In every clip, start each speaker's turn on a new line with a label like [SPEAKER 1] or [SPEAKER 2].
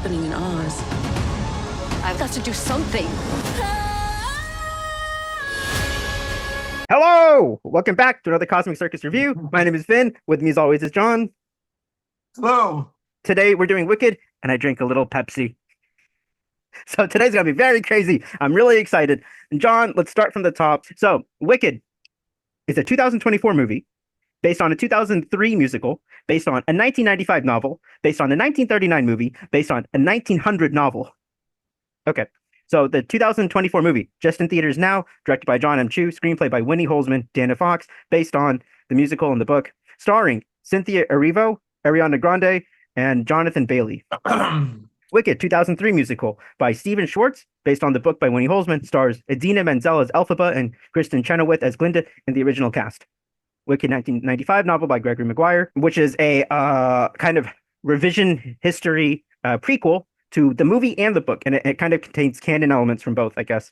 [SPEAKER 1] happening in Oz. I've got to do something.
[SPEAKER 2] Hello! Welcome back to another Cosmic Circus review. My name is Finn. With me as always is John.
[SPEAKER 3] Hello.
[SPEAKER 2] Today we're doing Wicked, and I drink a little Pepsi. So today's gonna be very crazy. I'm really excited. And John, let's start from the top. So, Wicked is a 2024 movie based on a 2003 musical, based on a 1995 novel, based on a 1939 movie, based on a 1900 novel. Okay. So the 2024 movie, just in theaters now, directed by Jon M, screenplay by Winnie Holzman, Dana Fox, based on the musical and the book, starring Cynthia Erivo, Ariana Grande, and Jonathan Bailey. Wicked, 2003 musical by Stephen Schwartz, based on the book by Winnie Holzman, stars Idina Menzel as Elphaba and Kristen Chenoweth as Glinda in the original cast. Wicked, 1995 novel by Gregory Maguire, which is a kind of revision history prequel to the movie and the book, and it kind of contains canon elements from both, I guess.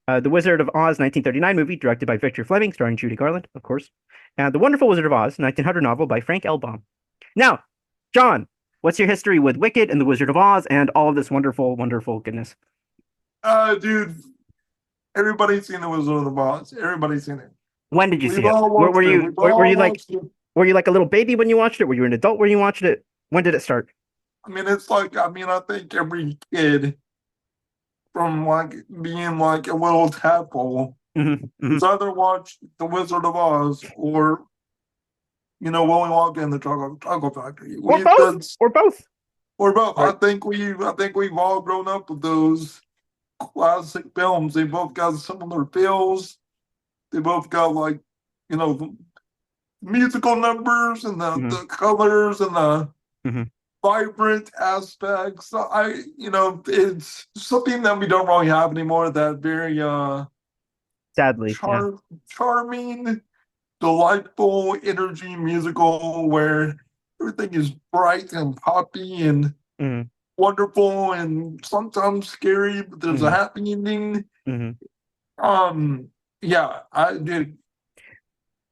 [SPEAKER 2] The Wizard of Oz, 1939 movie, directed by Victor Fleming, starring Judy Garland, of course. And The Wonderful Wizard of Oz, 1900 novel by Frank L. Baum. Now, John, what's your history with Wicked and The Wizard of Oz and all of this wonderful, wonderful goodness?
[SPEAKER 3] Dude, everybody's seen The Wizard of Oz. Everybody's seen it.
[SPEAKER 2] When did you see it? Were you like a little baby when you watched it? Were you an adult when you watched it? When did it start?
[SPEAKER 3] I think every kid from being a little tadpole has either watched The Wizard of Oz or Willy Wonka and the Chocolate Factory.
[SPEAKER 2] Or both.
[SPEAKER 3] Right.
[SPEAKER 2] Right.
[SPEAKER 3] I think we've all grown up with those classic films. They both got similar feels. They both got the musical numbers and the colors and the vibrant aspects. It's something that we don't really have anymore. That very
[SPEAKER 2] sadly
[SPEAKER 3] charming, delightful energy musical where everything is bright and poppy and wonderful and sometimes scary, but there's a happy ending. Yeah, I did.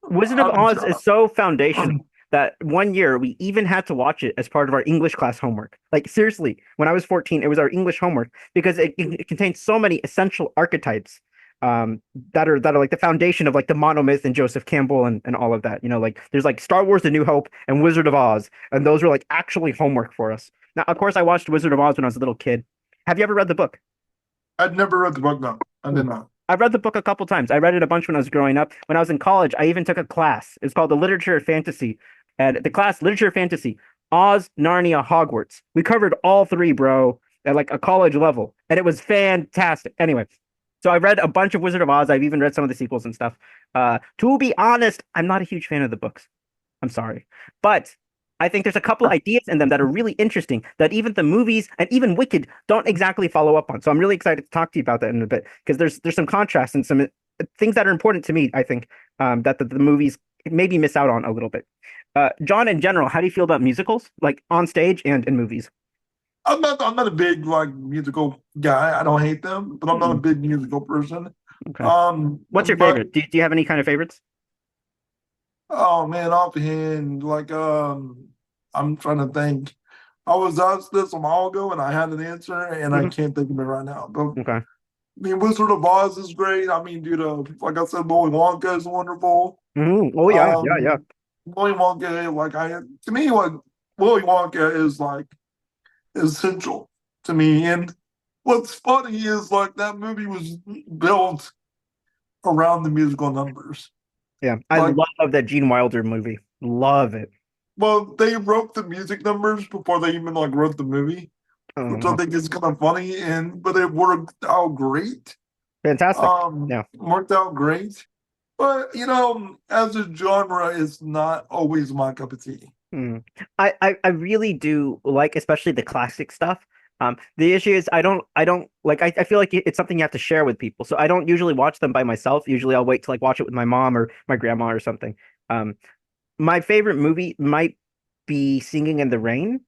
[SPEAKER 2] Wizard of Oz is so foundational that one year we even had to watch it as part of our English class homework. Like, seriously, when I was 14, it was our English homework because it contains so many essential archetypes that are like the foundation of like the monomyth and Joseph Campbell and all of that. Like there's like Star Wars: The New Hope and Wizard of Oz, and those were like actually homework for us. Now, of course, I watched Wizard of Oz when I was a little kid. Have you ever read the book?
[SPEAKER 3] I'd never read the book, no. I did not.
[SPEAKER 2] I've read the book a couple times. I read it a bunch when I was growing up. When I was in college, I even took a class. It's called the Literature of Fantasy. And the class, Literature of Fantasy, Oz, Narnia, Hogwarts. We covered all three, bro, at like a college level. And it was fantastic. Anyway, so I've read a bunch of Wizard of Oz. I've even read some of the sequels and stuff. To be honest, I'm not a huge fan of the books. I'm sorry. But I think there's a couple ideas in them that are really interesting that even the movies and even Wicked don't exactly follow up on. So I'm really excited to talk to you about that in a bit because there's some contrast and some things that are important to me, I think, that the movies maybe miss out on a little bit. John, in general, how do you feel about musicals, like on stage and in movies?
[SPEAKER 3] I'm not a big musical guy. I don't hate them, but I'm not a big musical person.
[SPEAKER 2] Okay. What's your favorite? Do you have any kind of favorites?
[SPEAKER 3] Oh man, offhand, I'm trying to think. I was asked this a while ago and I had an answer and I can't think of it right now. But
[SPEAKER 2] Okay.
[SPEAKER 3] Wizard of Oz is great. Like I said, Willy Wonka is wonderful.
[SPEAKER 2] Oh yeah, yeah.
[SPEAKER 3] Willy Wonka, to me, Willy Wonka is essential to me. And what's funny is that movie was built around the musical numbers.
[SPEAKER 2] Yeah, I love that Gene Wilder movie. Love it.
[SPEAKER 3] Well, they wrote the music numbers before they even wrote the movie, which I think is kind of funny. But it worked out great.
[SPEAKER 2] Fantastic. Yeah,
[SPEAKER 3] worked out great. But as a genre, it's not always my cup of tea.
[SPEAKER 2] I really do like, especially the classic stuff. The issue is I don't like, I feel like it's something you have to share with people. So I don't usually watch them by myself. Usually I'll wait to watch it with my mom or my grandma or something. My favorite movie might be Singing in the Rain.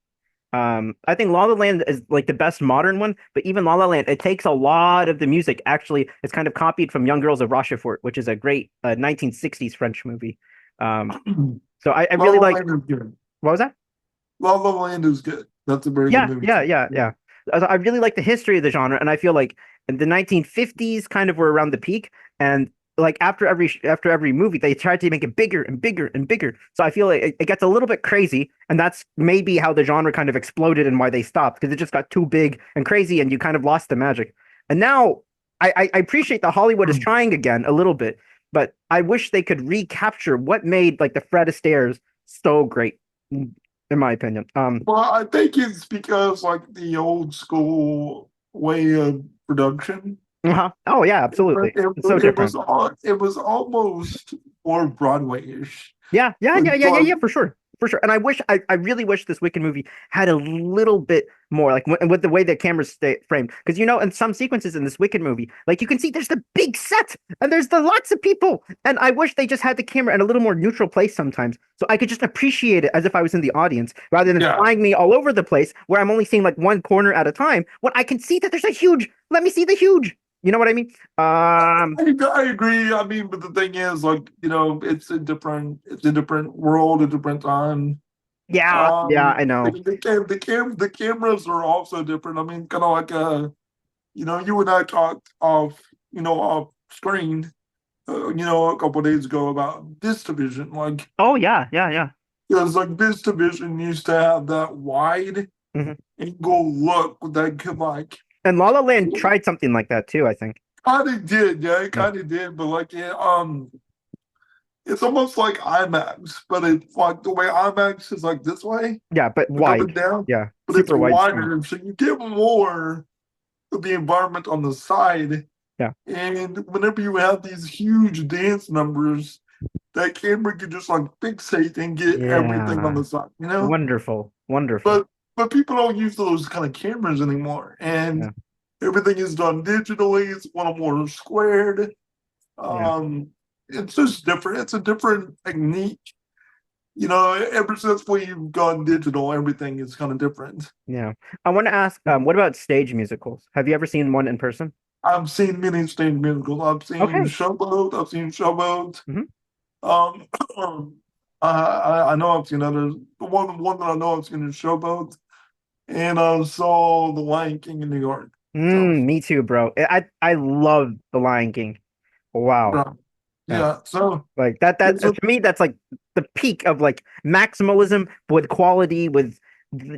[SPEAKER 2] I think La La Land is the best modern one, but even La La Land, it takes a lot of the music. Actually, it's kind of copied from Young Girls of Rochefort, which is a great 1960s French movie. So I really like. What was that?
[SPEAKER 3] La La Land is good. That's a very good movie.
[SPEAKER 2] Yeah. I really like the history of the genre, and I feel like the 1950s kind of were around the peak, and like after every movie, they tried to make it bigger and bigger and bigger. So I feel like it gets a little bit crazy, and that's maybe how the genre kind of exploded and why they stopped because it just got too big and crazy, and you kind of lost the magic. And now I appreciate that Hollywood is trying again a little bit, but I wish they could recapture what made like the Fred Astaire's so great, in my opinion.
[SPEAKER 3] Well, I think it's because like the old school way of production.
[SPEAKER 2] Oh yeah, absolutely. It's so different.
[SPEAKER 3] It was almost more Broadway-ish.
[SPEAKER 2] Yeah, yeah,
[SPEAKER 3] Like,
[SPEAKER 2] yeah, yeah, yeah, yeah, for sure. For sure. And I really wish this Wicked movie had a little bit more, like with the way the cameras stay framed. Because, in some sequences in this Wicked movie, like you can see there's the big set and there's the lots of people. And I wish they just had the camera in a little more neutral place sometimes. So I could just appreciate it as if I was in the audience rather than flying me all over the place where I'm only seeing like one corner at a time. When I can see that there's a huge, let me see the huge. You know what I mean?
[SPEAKER 3] I agree. I mean, but the thing is, like, it's a different world, a different time.
[SPEAKER 2] Yeah, yeah, I know.
[SPEAKER 3] The cameras are also different. I mean, kind of like you and I talked off screen, a couple of days ago about this division. Like,
[SPEAKER 2] Oh yeah, yeah, yeah.
[SPEAKER 3] because like this division used to have that wide
[SPEAKER 2] hmm
[SPEAKER 3] angle look that could like
[SPEAKER 2] And La La Land tried something like that too, I think.
[SPEAKER 3] kind of did, yeah, it
[SPEAKER 2] Yeah,
[SPEAKER 3] kind of did, but like it's almost like IMAX, but it's like the way IMAX is like this way,
[SPEAKER 2] yeah, but
[SPEAKER 3] like up and
[SPEAKER 2] wide.
[SPEAKER 3] down,
[SPEAKER 2] Yeah,
[SPEAKER 3] but it's
[SPEAKER 2] super wide screen.
[SPEAKER 3] wider, so you get more of the environment on the side.
[SPEAKER 2] Yeah,
[SPEAKER 3] And whenever you have these huge dance numbers, that camera can just like fixate and get everything on
[SPEAKER 2] yeah.
[SPEAKER 3] the side.
[SPEAKER 2] Wonderful, wonderful.
[SPEAKER 3] But people don't use those kind of cameras anymore,
[SPEAKER 2] Yeah,
[SPEAKER 3] and everything is done digitally. It's one more squared.
[SPEAKER 2] yeah,
[SPEAKER 3] Um, it's just different. It's a different technique. Ever since we've gone digital, everything is kind of different.
[SPEAKER 2] yeah. I want to ask, what about stage musicals? Have you ever seen one in person?
[SPEAKER 3] I've seen many stage musicals. I've seen
[SPEAKER 2] Okay.
[SPEAKER 3] Showboat. I've seen Showboat.
[SPEAKER 2] hmm
[SPEAKER 3] Um, I know I've seen others. The one that I know I've seen is Showboat, and I saw The Lion King in New York. So,
[SPEAKER 2] Me too, bro. I love The Lion King. Wow.
[SPEAKER 3] yeah,
[SPEAKER 2] Yeah.
[SPEAKER 3] yeah. So
[SPEAKER 2] Like that
[SPEAKER 3] it's a
[SPEAKER 2] to me, that's like the peak of like maximalism with quality, with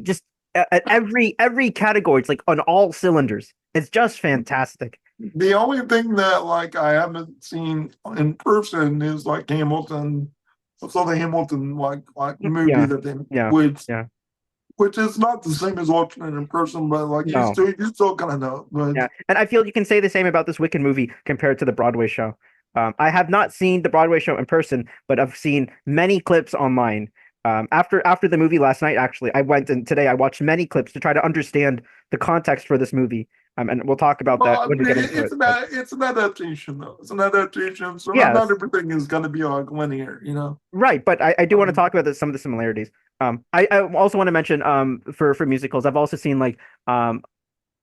[SPEAKER 2] just at every category. It's like on all cylinders. It's just fantastic.
[SPEAKER 3] The only thing that like I haven't seen in person is like Hamilton. I saw the Hamilton like movie
[SPEAKER 2] Yeah,
[SPEAKER 3] that they
[SPEAKER 2] yeah,
[SPEAKER 3] which
[SPEAKER 2] yeah.
[SPEAKER 3] which is not the same as watching it in person, but like
[SPEAKER 2] No,
[SPEAKER 3] you still kind of know. But
[SPEAKER 2] yeah. And I feel you can say the same about this Wicked movie compared to the Broadway show. I have not seen the Broadway show in person, but I've seen many clips online. After the movie last night, actually, I went and today I watched many clips to try to understand the context for this movie. And we'll talk about
[SPEAKER 3] well,
[SPEAKER 2] that
[SPEAKER 3] I
[SPEAKER 2] when we
[SPEAKER 3] mean,
[SPEAKER 2] get into it. But
[SPEAKER 3] it's an adaptation though. It's an adaptation, so not
[SPEAKER 2] yes,
[SPEAKER 3] everything is going to be like linear.
[SPEAKER 2] right. But I do want to
[SPEAKER 3] Um,
[SPEAKER 2] talk about some of the similarities. I also want to mention for musicals, I've also seen like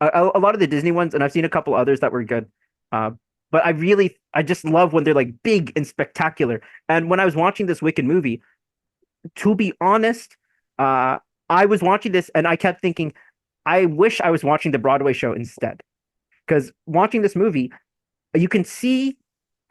[SPEAKER 2] a lot of the Disney ones, and I've seen a couple others that were good. Uh, but I just love when they're like big and spectacular. And when I was watching this Wicked movie, to be honest, uh, I was watching this and I kept thinking, I wish I was watching the Broadway show instead. Because watching this movie, you can see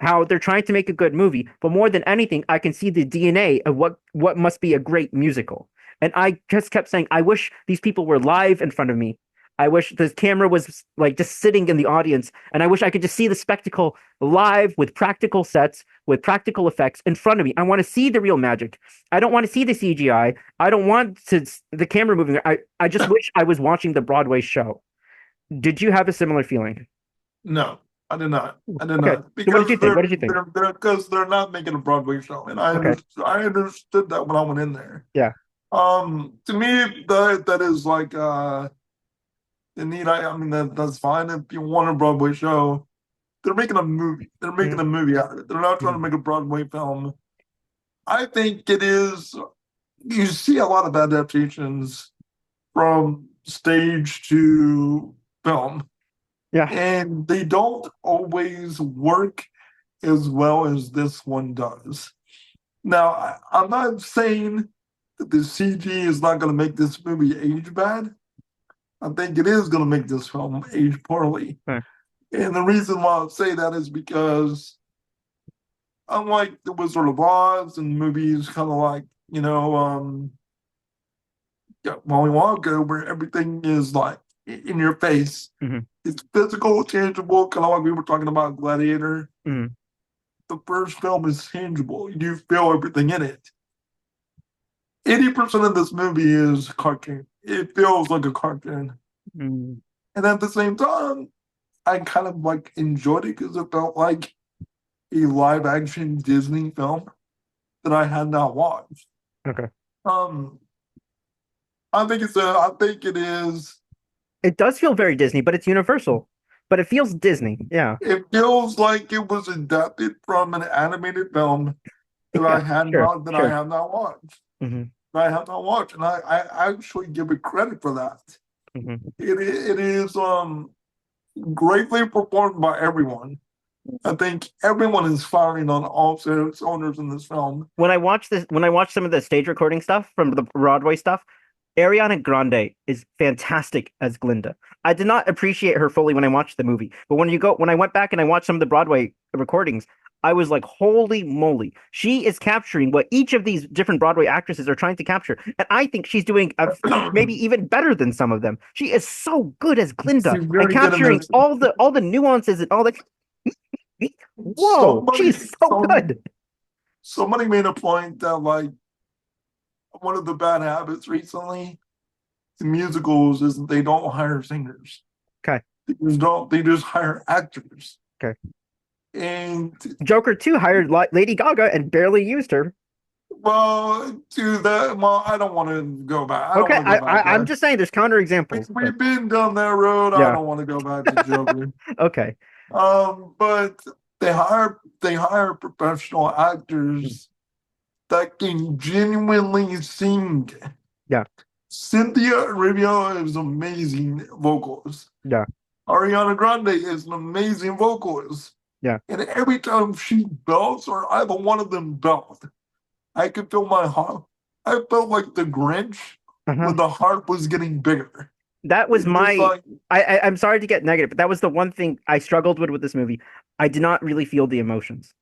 [SPEAKER 2] how they're trying to make a good movie, but more than anything, I can see the DNA of what must be a great musical. And I just kept saying, I wish these people were live in front of me. I wish the camera was like just sitting in the audience, and I wish I could just see the spectacle live with practical sets, with practical effects in front of me. I want to see the real magic. I don't want to see the CGI. I don't want the camera moving. I just wish I was watching the Broadway show. Did you have a similar feeling?
[SPEAKER 3] no, I did not. I did
[SPEAKER 2] Okay.
[SPEAKER 3] not
[SPEAKER 2] So what did
[SPEAKER 3] because
[SPEAKER 2] you think? What did you think?
[SPEAKER 3] they're not making a Broadway show, and
[SPEAKER 2] Okay.
[SPEAKER 3] I understood that when I went in there.
[SPEAKER 2] Yeah.
[SPEAKER 3] To me, that is like the need. I mean that's fine if you want a Broadway show. They're making a movie. They're making
[SPEAKER 2] Mhm.
[SPEAKER 3] a movie out of it. They're not trying to
[SPEAKER 2] Mhm.
[SPEAKER 3] make a Broadway film. I think it is. You see a lot of adaptations from stage to film,
[SPEAKER 2] Yeah.
[SPEAKER 3] and they don't always work as well as this one does. Now, I'm not saying that the CG is not going to make this movie age bad, I think it is going to make this film age poorly.
[SPEAKER 2] Huh.
[SPEAKER 3] And the reason why I say that is because, unlike The Wizard of Oz and movies kind of like, Willy Wonka, where everything is like in your face,
[SPEAKER 2] Hmm.
[SPEAKER 3] it's physical, tangible, kind of like we were talking about Gladiator.
[SPEAKER 2] Hmm.
[SPEAKER 3] The first film is tangible. You feel everything in it. 80% of this movie is cartoon. It feels like a cartoon.
[SPEAKER 2] Hmm.
[SPEAKER 3] And at the same time, I kind of like enjoyed it because it felt like a live action Disney film that I had not watched.
[SPEAKER 2] Okay.
[SPEAKER 3] Um, I think it is.
[SPEAKER 2] It does feel very Disney, but it's Universal. But it feels Disney. Yeah.
[SPEAKER 3] It feels like it was adapted from an animated film that
[SPEAKER 2] Yeah. Sure.
[SPEAKER 3] I
[SPEAKER 2] Sure.
[SPEAKER 3] have not watched.
[SPEAKER 2] Hmm.
[SPEAKER 3] That I have not watched, and I actually give it credit for that.
[SPEAKER 2] Hmm.
[SPEAKER 3] It is greatly performed by everyone. I think everyone is firing on all cylinders in this film.
[SPEAKER 2] When I watched some of the stage recording stuff from the Broadway stuff, Ariana Grande is fantastic as Glinda. I did not appreciate her fully when I watched the movie, but when I went back and I watched some of the Broadway recordings, I was like, holy moly, she is capturing what each of these different Broadway actresses are trying to capture, and I think she's doing maybe even better than some of them. She is so good as Glinda
[SPEAKER 3] She's
[SPEAKER 2] and
[SPEAKER 3] very good in
[SPEAKER 2] capturing
[SPEAKER 3] this.
[SPEAKER 2] all the nuances and all the. Whoa,
[SPEAKER 3] Somebody,
[SPEAKER 2] she's so good.
[SPEAKER 3] somebody made a point that like one of the bad habits recently in musicals is that they don't hire singers.
[SPEAKER 2] Okay.
[SPEAKER 3] They just hire actors.
[SPEAKER 2] Okay.
[SPEAKER 3] And
[SPEAKER 2] Joker 2 hired Lady Gaga and barely used her.
[SPEAKER 3] well, to that, well, I don't want to go back. I don't
[SPEAKER 2] Okay,
[SPEAKER 3] want to go back
[SPEAKER 2] I'm
[SPEAKER 3] there.
[SPEAKER 2] just saying there's counterexamples. But
[SPEAKER 3] We've been down that road. I
[SPEAKER 2] yeah,
[SPEAKER 3] don't want to go back to Joker.
[SPEAKER 2] okay.
[SPEAKER 3] But they hire professional actors that can genuinely sing.
[SPEAKER 2] Yeah,
[SPEAKER 3] Cynthia Erivo is amazing vocalist.
[SPEAKER 2] yeah,
[SPEAKER 3] Ariana Grande is an amazing vocalist.
[SPEAKER 2] yeah.
[SPEAKER 3] And every time she belts or either one of them belt, I could feel my heart. I felt like the Grinch
[SPEAKER 2] Uh-huh.
[SPEAKER 3] when the heart was getting bigger.
[SPEAKER 2] That was
[SPEAKER 3] It's just
[SPEAKER 2] my.
[SPEAKER 3] like
[SPEAKER 2] I'm sorry to get negative, but that was the one thing I struggled with this movie. I did not really feel the emotions.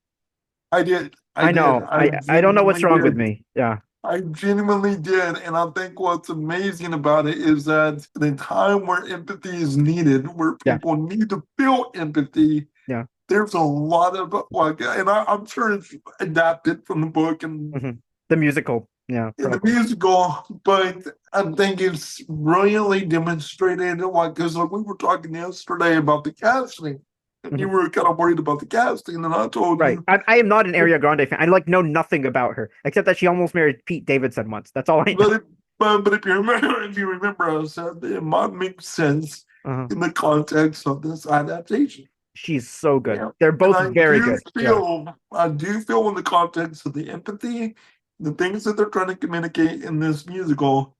[SPEAKER 3] I did.
[SPEAKER 2] I know. I don't know what's wrong with me. Yeah.
[SPEAKER 3] I genuinely did. And I think what's amazing about it is that in a time where empathy is needed, where
[SPEAKER 2] Yeah.
[SPEAKER 3] people need to feel empathy,
[SPEAKER 2] Yeah.
[SPEAKER 3] there's a lot of like, and I'm sure it's adapted from the book and
[SPEAKER 2] The musical. Yeah.
[SPEAKER 3] in the musical, but I think it's brilliantly demonstrated. Like, because like we were talking yesterday about the casting, and you were kind of worried about the casting, and I told
[SPEAKER 2] Right.
[SPEAKER 3] you,
[SPEAKER 2] I am not an Ariana Grande fan. I like know nothing about her except that she almost married Pete Davidson once. That's all I know.
[SPEAKER 3] but if you remember, I said it might make sense in the context of this adaptation.
[SPEAKER 2] She's so good.
[SPEAKER 3] Yeah.
[SPEAKER 2] They're both
[SPEAKER 3] And
[SPEAKER 2] very good.
[SPEAKER 3] I do feel in the context of the empathy, the things that they're trying to communicate in this musical,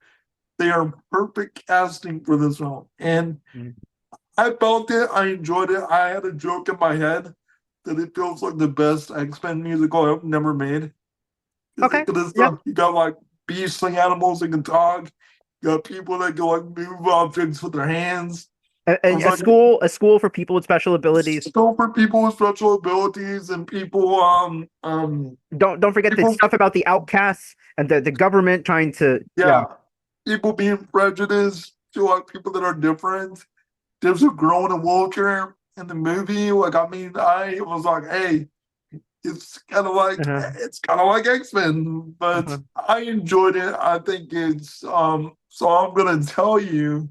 [SPEAKER 3] they are perfect casting for this film. And I felt it. I enjoyed it. I had a joke in my head that it feels like the best X-Men musical I've never made.
[SPEAKER 2] Okay.
[SPEAKER 3] You got like beastly animals that can talk. You got people that can like move objects with their hands.
[SPEAKER 2] A school for people with special abilities.
[SPEAKER 3] School for people with special abilities and people
[SPEAKER 2] Don't forget the stuff about the outcasts and the government trying to
[SPEAKER 3] people being prejudiced to like people that are different. There's a girl in a wheelchair in the movie. Like, I mean, I was like, hey, it's kind of like X-Men, but I enjoyed it. I think it's so I'm gonna tell you,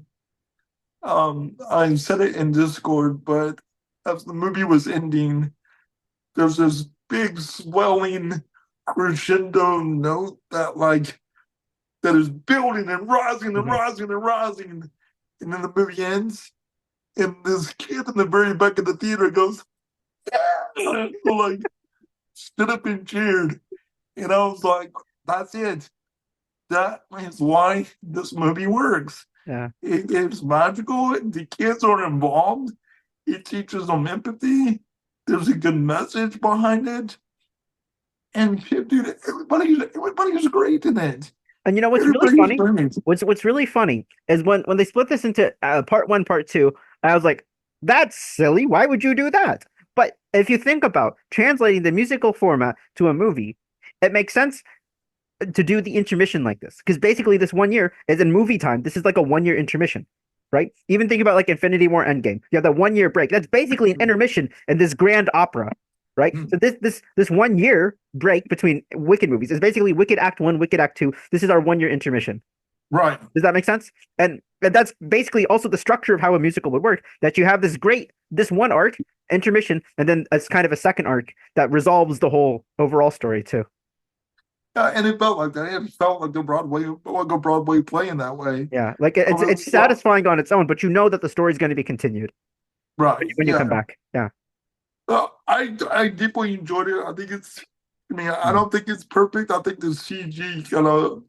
[SPEAKER 3] I said it in Discord, but as the movie was ending, there's this big swelling crescendo note that is building and rising and rising and rising, and then the movie ends. And this kid in the very back of the theater goes, yeah! So like, stood up and cheered. And I was like, that's it. That is why this movie works.
[SPEAKER 2] Yeah.
[SPEAKER 3] It's magical. The kids are involved. It teaches them empathy. There's a good message behind it. And dude, everybody's great in it.
[SPEAKER 2] And you know what's really
[SPEAKER 3] Everybody's
[SPEAKER 2] funny?
[SPEAKER 3] learning.
[SPEAKER 2] What's really funny is when they split this into part one, part two. I was like, that's silly. Why would you do that? But if you think about translating the musical format to a movie, it makes sense to do the intermission like this because basically this 1 year is in movie time. This is like a 1 year intermission, right? Even think about like Infinity War Endgame. You have that 1 year break. That's basically an intermission in this grand opera, right? So this 1 year break between Wicked movies is basically Wicked Act One, Wicked Act Two. This is our 1 year intermission.
[SPEAKER 3] Right.
[SPEAKER 2] Does that make sense? And that's basically also the structure of how a musical would work. That you have this one arc intermission, and then as kind of a second arc that resolves the whole overall story too.
[SPEAKER 3] And it felt like that. It felt like a Broadway play in that way.
[SPEAKER 2] Yeah, like it's satisfying on its own, but you know that the story is going to be continued
[SPEAKER 3] Right.
[SPEAKER 2] when you come back. Yeah.
[SPEAKER 3] I deeply enjoyed it. I think I don't think it's perfect. I think the CG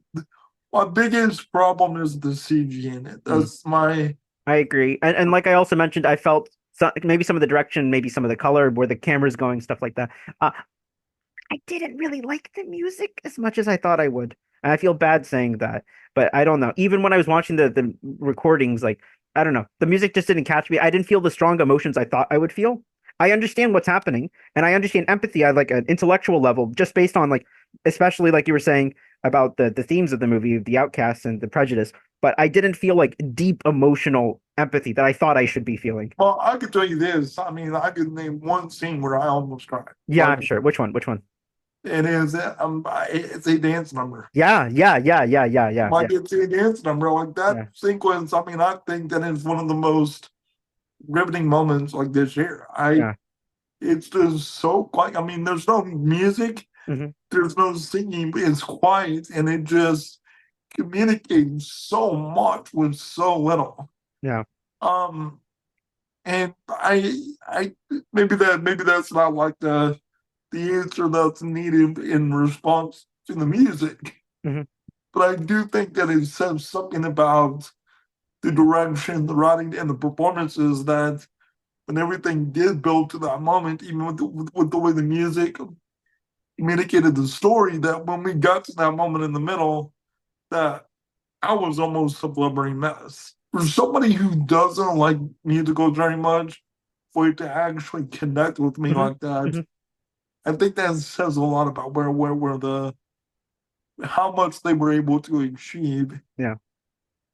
[SPEAKER 3] my biggest problem is the CG in it. That's my.
[SPEAKER 2] I agree, and like I also mentioned, I felt maybe some of the direction, maybe some of the color, where the camera's going, stuff like that. I didn't really like the music as much as I thought I would. And I feel bad saying that, but I don't know. Even when I was watching the recordings, like I don't know, the music just didn't catch me. I didn't feel the strong emotions I thought I would feel. I understand what's happening, and I understand empathy at like an intellectual level, just based on like, especially like you were saying about the themes of the movie, the outcasts and the prejudice. But I didn't feel like deep emotional empathy that I thought I should be feeling.
[SPEAKER 3] Well, I could tell you this. I could name one scene where I almost cried.
[SPEAKER 2] Yeah, I'm sure. Which one? Which one?
[SPEAKER 3] It's a dance number.
[SPEAKER 2] Yeah.
[SPEAKER 3] Like it's a dance number. Like that sequence. I think that is one of the most riveting moments like this year. It's just so quiet. There's no music, there's no singing, it's quiet, and it just communicates so much with so little.
[SPEAKER 2] Yeah.
[SPEAKER 3] And I maybe that's not like the answer that's needed in response to the music. But I do think that it says something about the direction, the writing, and the performances that when everything did build to that moment, even with the way the music communicated the story, that when we got to that moment in the middle, that I was almost a blubbering mess. For somebody who doesn't like musicals very much, for it to actually connect with me like that, I think that says a lot about how much they were able to achieve.
[SPEAKER 2] Yeah.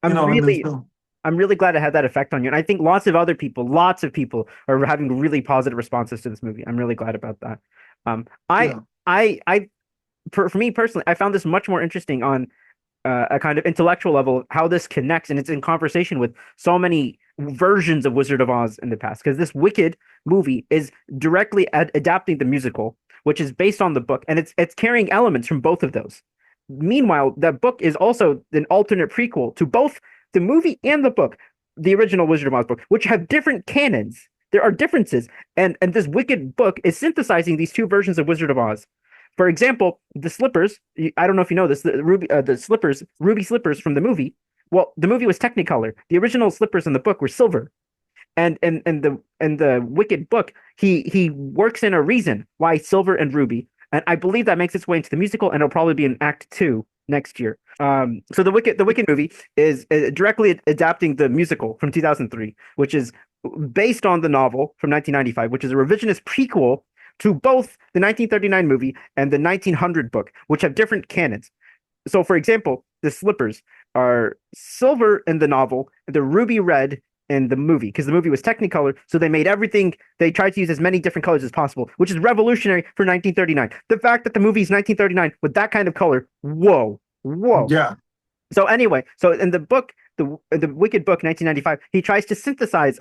[SPEAKER 2] I'm really glad it had that effect on you. And I think lots of people are having really positive responses to this movie. I'm really glad about that. For me personally, I found this much more interesting on a kind of intellectual level, how this connects, and it's in conversation with so many versions of Wizard of Oz in the past. Because this Wicked movie is directly adapting the musical, which is based on the book, and it's carrying elements from both of those. Meanwhile, the book is also an alternate prequel to both the movie and the book, the original Wizard of Oz book, which have different canons. There are differences, and this Wicked book is synthesizing these two versions of Wizard of Oz. For example, the slippers. I don't know if you know this. The ruby slippers from the movie. Well, the movie was Technicolor. The original slippers in the book were silver, and the Wicked book, he works in a reason why silver and ruby, and I believe that makes its way into the musical, and it'll probably be in Act 2 next year. So the Wicked movie is directly adapting the musical from 2003, which is based on the novel from 1995, which is a revisionist prequel to both the 1939 movie and the 1900 book, which have different canons. So, for example, the slippers are silver in the novel, the ruby red in the movie, because the movie was Technicolor, so they tried to use as many different colors as possible, which is revolutionary for 1939. The fact that the movie is 1939 with that kind of color, whoa.
[SPEAKER 3] Yeah.
[SPEAKER 2] So anyway, in the book, the Wicked book, 1995, he tries to synthesize,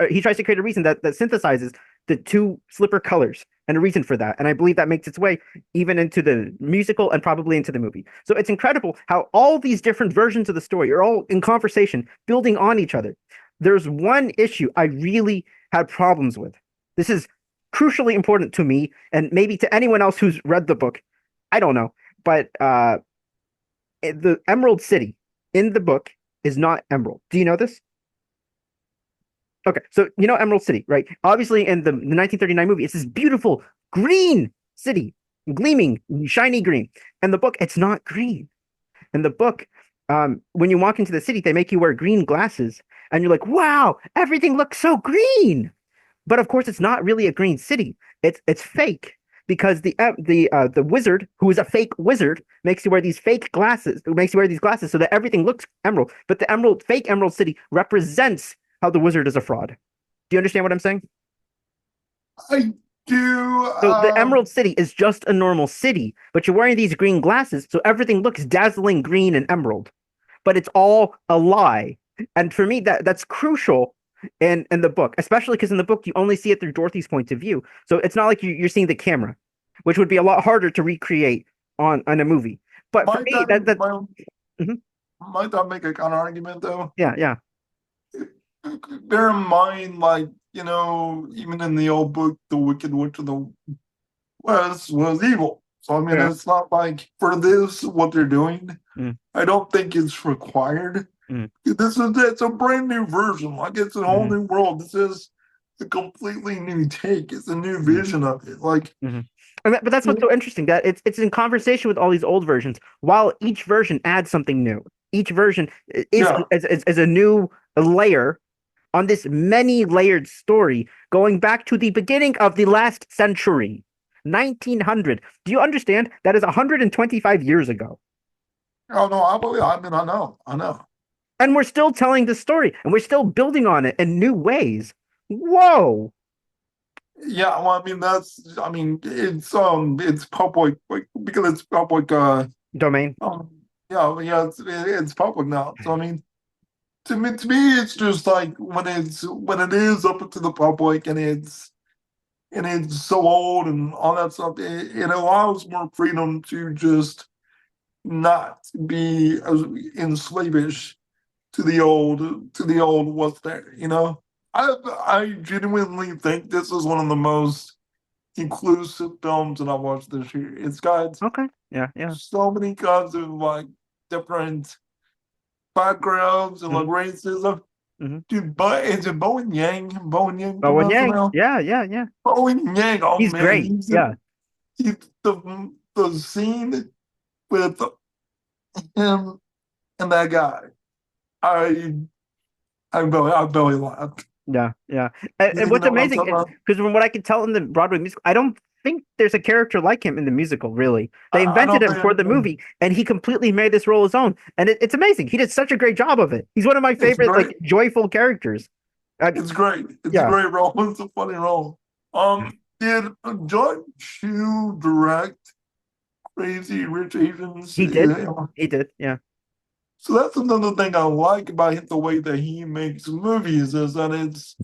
[SPEAKER 2] he tries to create a reason that synthesizes the two slipper colors and a reason for that. And I believe that makes its way even into the musical and probably into the movie. So it's incredible how all these different versions of the story are all in conversation, building on each other. There's one issue I really had problems with. This is crucially important to me and maybe to anyone else who's read the book. I don't know. But the Emerald City in the book is not emerald. Do you know this? Okay, so you know Emerald City, right? Obviously, in the 1939 movie, it's this beautiful green city, gleaming, shiny green. And the book, it's not green. In the book, when you walk into the city, they make you wear green glasses, and you're like, "Wow, everything looks so green." But of course, it's not really a green city. It's fake because the wizard, who is a fake wizard, makes you wear these fake glasses. Who makes you wear these glasses so that everything looks emerald. But the fake Emerald City represents how the wizard is a fraud. Do you understand what I'm saying?
[SPEAKER 3] I do.
[SPEAKER 2] So the Emerald City is just a normal city, but you're wearing these green glasses, so everything looks dazzling green and emerald. But it's all a lie. And for me, that's crucial in the book, especially because in the book you only see it through Dorothy's point of view. So it's not like you're seeing the camera, which would be a lot harder to recreate on a movie. But for me, Mhm.
[SPEAKER 3] Might that make a counter argument though?
[SPEAKER 2] Yeah.
[SPEAKER 3] Bear in mind, like, even in the old book, the Wicked Witch of the West was evil. So I mean,
[SPEAKER 2] Yeah.
[SPEAKER 3] it's not like for this what they're doing. I don't think it's required. It's a brand new version. Like it's a whole new world. This is a completely new take. It's a new vision of it. Like,
[SPEAKER 2] but that's what's so interesting, that it's in conversation with all these old versions, while each version adds something new. Each version is a new layer on this many layered story going back to the beginning of the last century, 1900. Do you understand? That is 125 years ago.
[SPEAKER 3] oh no, I know.
[SPEAKER 2] And we're still telling the story, and we're still building on it in new ways. Whoa.
[SPEAKER 3] Yeah, well, it's public, like, because it's public.
[SPEAKER 2] Domain.
[SPEAKER 3] It's public now. So I mean, to me, it's just like when it is up to the public and it's so old and all that stuff. It allows more freedom to just not be as enslavish to the old what's there. I genuinely think this is one of the most inclusive films that I watched this year. It's got so many kinds of like different backgrounds and like racism. Dude, but is it Bowen Yang? Bowen Yang?
[SPEAKER 2] Bowen Yang. Yeah.
[SPEAKER 3] Bowen Yang. Oh
[SPEAKER 2] He's
[SPEAKER 3] man,
[SPEAKER 2] great.
[SPEAKER 3] The scene with him and that guy. I belly laughed.
[SPEAKER 2] Yeah. And what's amazing is because from what I can tell in the Broadway musical, I don't think there's a character like him in the musical, really. They invented him for the movie, and he completely made this role his own. And it's amazing. He did such a great job of it. He's one of my favorite, like, joyful characters.
[SPEAKER 3] It's great. It's a great role. It's a funny role. Did Jon M direct Crazy Rich Asians?
[SPEAKER 2] He did. He did. Yeah.
[SPEAKER 3] So that's another thing I like about the way that he makes movies, is that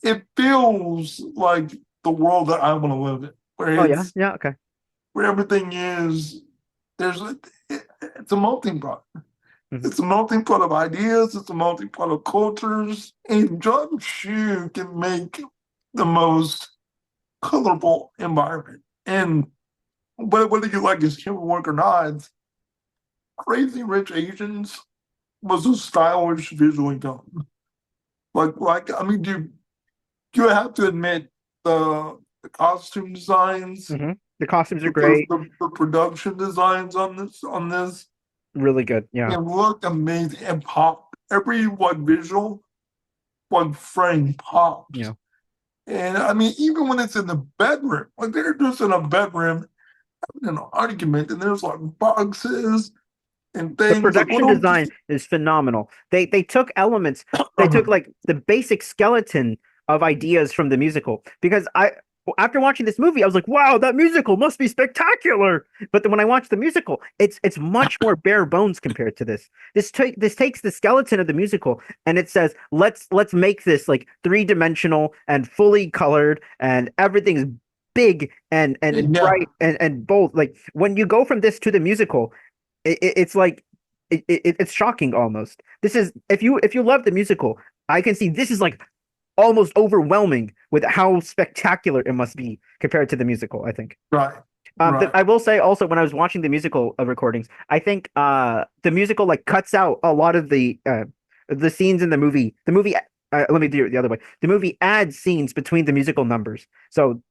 [SPEAKER 3] it feels like the world that I want to live in.
[SPEAKER 2] Okay.
[SPEAKER 3] Where everything is, it's a melting pot. It's a melting pot of ideas. It's a melting pot of cultures. And Jon M can make the most colorful environment. And whether you like his humor work or not, Crazy Rich Asians was a stylish visually done. I mean, you have to admit the costume designs.
[SPEAKER 2] The costumes are great.
[SPEAKER 3] The production designs on this
[SPEAKER 2] really good. Yeah,
[SPEAKER 3] it looked amazing and pop. Every visual, frame pops.
[SPEAKER 2] Yeah,
[SPEAKER 3] and I mean, even when it's in the bedroom, like they're just in a bedroom having an argument, and there's like boxes and things.
[SPEAKER 2] The production design is phenomenal. They took elements. They took like the basic skeleton of ideas from the musical, because after watching this movie, I was like, wow, that musical must be spectacular. But then when I watched the musical, it's much more bare bones compared to this. This takes the skeleton of the musical and it says, let's make this like 3-dimensional and fully colored, and everything's big and bright and bold. Like when you go from this to the musical, it's like it's shocking almost. This is, if you love the musical, I can see this is like almost overwhelming with how spectacular it must be compared to the musical, I think.
[SPEAKER 3] Right.
[SPEAKER 2] I will say also, when I was watching the musical recordings, I think the musical like cuts out a lot of the scenes in the movie. Let me do it the other way. The movie adds scenes between the musical numbers. So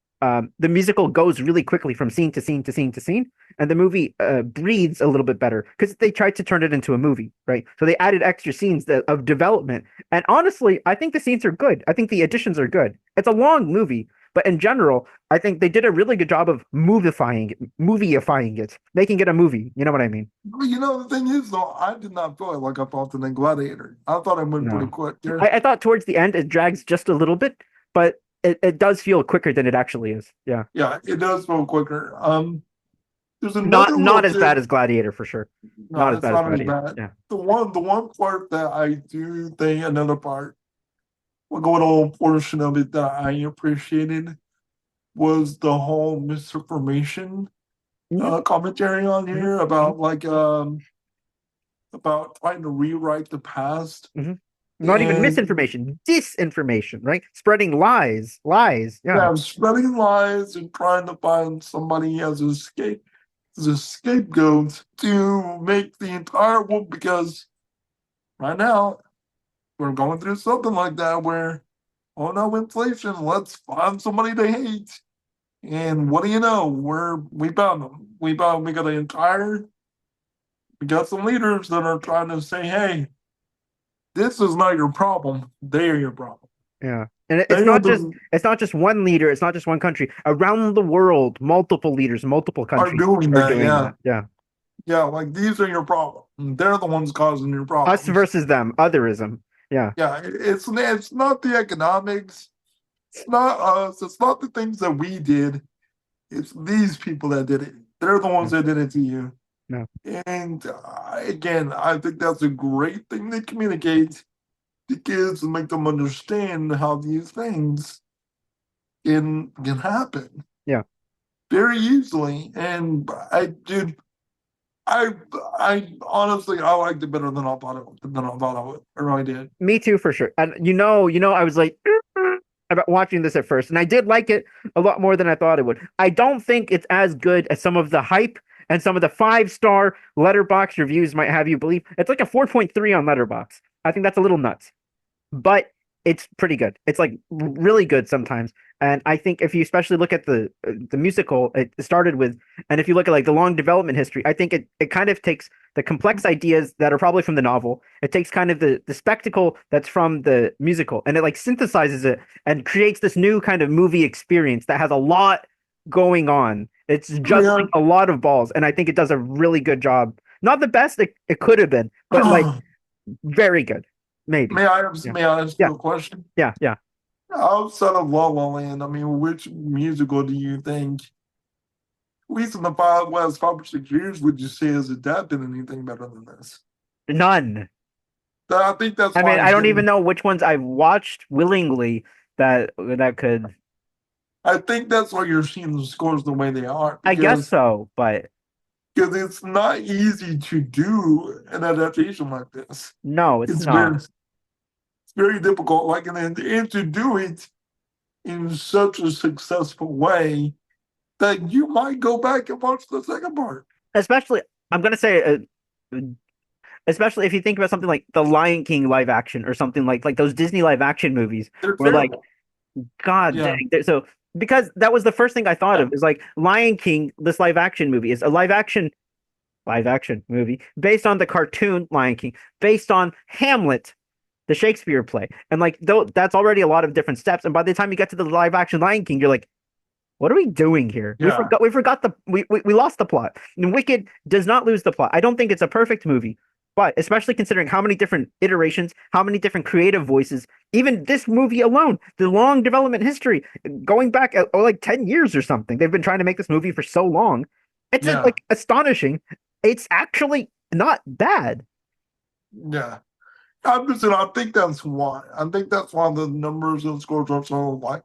[SPEAKER 2] the musical goes really quickly from scene to scene to scene to scene, and the movie breathes a little bit better because they tried to turn it into a movie, right? So they added extra scenes of development, and honestly, I think the scenes are good. I think the additions are good. It's a long movie, but in general, I think they did a really good job of movieifying it, making it a movie. You know what I mean?
[SPEAKER 3] Well, the thing is, though, I did not feel it like I felt in Gladiator. I thought it went pretty
[SPEAKER 2] No.
[SPEAKER 3] quick. Yeah,
[SPEAKER 2] I thought towards the end it drags just a little bit, but it does feel quicker than it actually is. Yeah.
[SPEAKER 3] yeah, it does feel quicker. There's
[SPEAKER 2] Not
[SPEAKER 3] another
[SPEAKER 2] not
[SPEAKER 3] little
[SPEAKER 2] as bad
[SPEAKER 3] thing.
[SPEAKER 2] as Gladiator for sure.
[SPEAKER 3] No,
[SPEAKER 2] Not as
[SPEAKER 3] it's
[SPEAKER 2] bad as
[SPEAKER 3] not as
[SPEAKER 2] Gladiator.
[SPEAKER 3] bad.
[SPEAKER 2] Yeah.
[SPEAKER 3] The one part that I do think another part, a good old portion of it that I appreciated was the whole misinformation
[SPEAKER 2] Mhm,
[SPEAKER 3] commentary on
[SPEAKER 2] mhm,
[SPEAKER 3] here
[SPEAKER 2] mhm,
[SPEAKER 3] about trying to rewrite the past
[SPEAKER 2] mhm. Not even
[SPEAKER 3] and
[SPEAKER 2] misinformation, disinformation, right? Spreading lies, lies. Yeah.
[SPEAKER 3] yeah, spreading lies and trying to find somebody as a scapegoat to make the entire world because right now we're going through something like that where oh no inflation, let's find somebody to hate. And what do you know? We found them. We got an entire we got some leaders that are trying to say, hey, this is not your problem. They are your problem.
[SPEAKER 2] Yeah. And
[SPEAKER 3] They are the
[SPEAKER 2] it's not just one leader, it's not just one country. Around the world, multiple leaders, multiple
[SPEAKER 3] are
[SPEAKER 2] countries
[SPEAKER 3] doing
[SPEAKER 2] are
[SPEAKER 3] that,
[SPEAKER 2] doing
[SPEAKER 3] yeah.
[SPEAKER 2] that. Yeah.
[SPEAKER 3] Yeah, like these are your problem. They're the ones causing your
[SPEAKER 2] Us
[SPEAKER 3] problems.
[SPEAKER 2] versus them, otherism. Yeah.
[SPEAKER 3] Yeah, it's not the economics. It's not us. It's not the things that we did. It's these people that did it. They're the ones
[SPEAKER 2] Yeah.
[SPEAKER 3] that did it to you.
[SPEAKER 2] No.
[SPEAKER 3] And again, I think that's a great thing to communicate to kids and make them understand how these things can happen
[SPEAKER 2] Yeah.
[SPEAKER 3] very easily. And I I honestly I liked it better than I thought I would. I really did.
[SPEAKER 2] Me too, for sure. And I was like about watching this at first, and I did like it a lot more than I thought it would. I don't think it's as good as some of the hype and some of the 5-star letterbox reviews might have you believe. It's like a 4.3 on letterbox. I think that's a little nuts, but it's pretty good. It's like really good sometimes. And I think if you especially look at the musical it started with, and if you look at like the long development history, I think it kind of takes the complex ideas that are probably from the novel. It takes kind of the spectacle that's from the musical, and it like synthesizes it and creates this new kind of movie experience that has a lot going on. It's juggling a lot of balls, and I think it does a really good job. Not the best it could have been, but like
[SPEAKER 3] Yeah.
[SPEAKER 2] very good. Maybe. Yeah.
[SPEAKER 3] May I ask
[SPEAKER 2] Yeah.
[SPEAKER 3] you a question?
[SPEAKER 2] Yeah. Yeah.
[SPEAKER 3] Outside of La La Land, I mean, which musical do you think, at least in the last 5 or 6 years, would you say has adapted anything better than this?
[SPEAKER 2] None.
[SPEAKER 3] I think that's
[SPEAKER 2] I
[SPEAKER 3] why
[SPEAKER 2] mean,
[SPEAKER 3] I'm
[SPEAKER 2] I don't even
[SPEAKER 3] getting.
[SPEAKER 2] know which ones I've watched willingly that could.
[SPEAKER 3] I think that's why you're seeing the scores the way they are
[SPEAKER 2] I guess
[SPEAKER 3] because
[SPEAKER 2] so, but
[SPEAKER 3] it's not easy to do an adaptation like this.
[SPEAKER 2] no, it's
[SPEAKER 3] It's
[SPEAKER 2] not.
[SPEAKER 3] very difficult. Like and to do it in such a successful way that you might go back and watch the second part.
[SPEAKER 2] Especially, I'm gonna say, especially if you think about something like the Lion King live action or something like those Disney live action movies,
[SPEAKER 3] They're
[SPEAKER 2] where like,
[SPEAKER 3] terrible.
[SPEAKER 2] God
[SPEAKER 3] Yeah.
[SPEAKER 2] dang, so because that was the first thing I thought of is like Lion King, this live action movie is a live action movie based on the cartoon Lion King, based on Hamlet, the Shakespeare play. And like though that's already a lot of different steps. And by the time you get to the live action Lion King, you're like, what are we doing here?
[SPEAKER 3] Yeah.
[SPEAKER 2] We forgot we lost the plot. And Wicked does not lose the plot. I don't think it's a perfect movie, but especially considering how many different iterations, how many different creative voices, even this movie alone, the long development history, going back like 10 years or something. They've been trying to make this movie for so long. It's
[SPEAKER 3] Yeah.
[SPEAKER 2] like astonishing. It's actually not bad.
[SPEAKER 3] Yeah. I'm just saying, I think that's why. I think that's why the numbers and scores are so like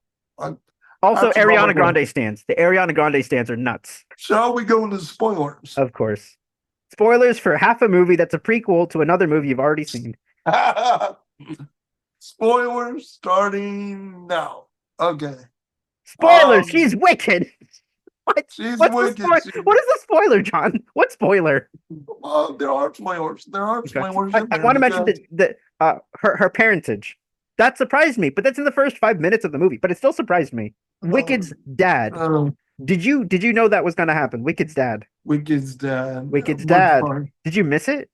[SPEAKER 2] Also,
[SPEAKER 3] that's
[SPEAKER 2] Ariana
[SPEAKER 3] probably.
[SPEAKER 2] Grande stands. The Ariana Grande stands are nuts,
[SPEAKER 3] Shall we go into spoilers?
[SPEAKER 2] of course. Spoilers for half a movie that's a prequel to another movie you've already seen.
[SPEAKER 3] Spoilers starting now. Okay.
[SPEAKER 2] Spoilers, she's wicked. What?
[SPEAKER 3] She's
[SPEAKER 2] What's the
[SPEAKER 3] wicked.
[SPEAKER 2] spoiler? What is the spoiler, John? What spoiler?
[SPEAKER 3] Well, there are spoilers. There are
[SPEAKER 2] Okay.
[SPEAKER 3] spoilers
[SPEAKER 2] I,
[SPEAKER 3] in
[SPEAKER 2] I
[SPEAKER 3] there
[SPEAKER 2] want to mention
[SPEAKER 3] because
[SPEAKER 2] that her parentage. That surprised me, but that's in the first 5 minutes of the movie. But it still surprised me. Wicked's dad.
[SPEAKER 3] uh,
[SPEAKER 2] Did you know that was going to happen? Wicked's dad.
[SPEAKER 3] Wicked's dad.
[SPEAKER 2] Wicked's
[SPEAKER 3] Which
[SPEAKER 2] dad.
[SPEAKER 3] part?
[SPEAKER 2] Did you miss it?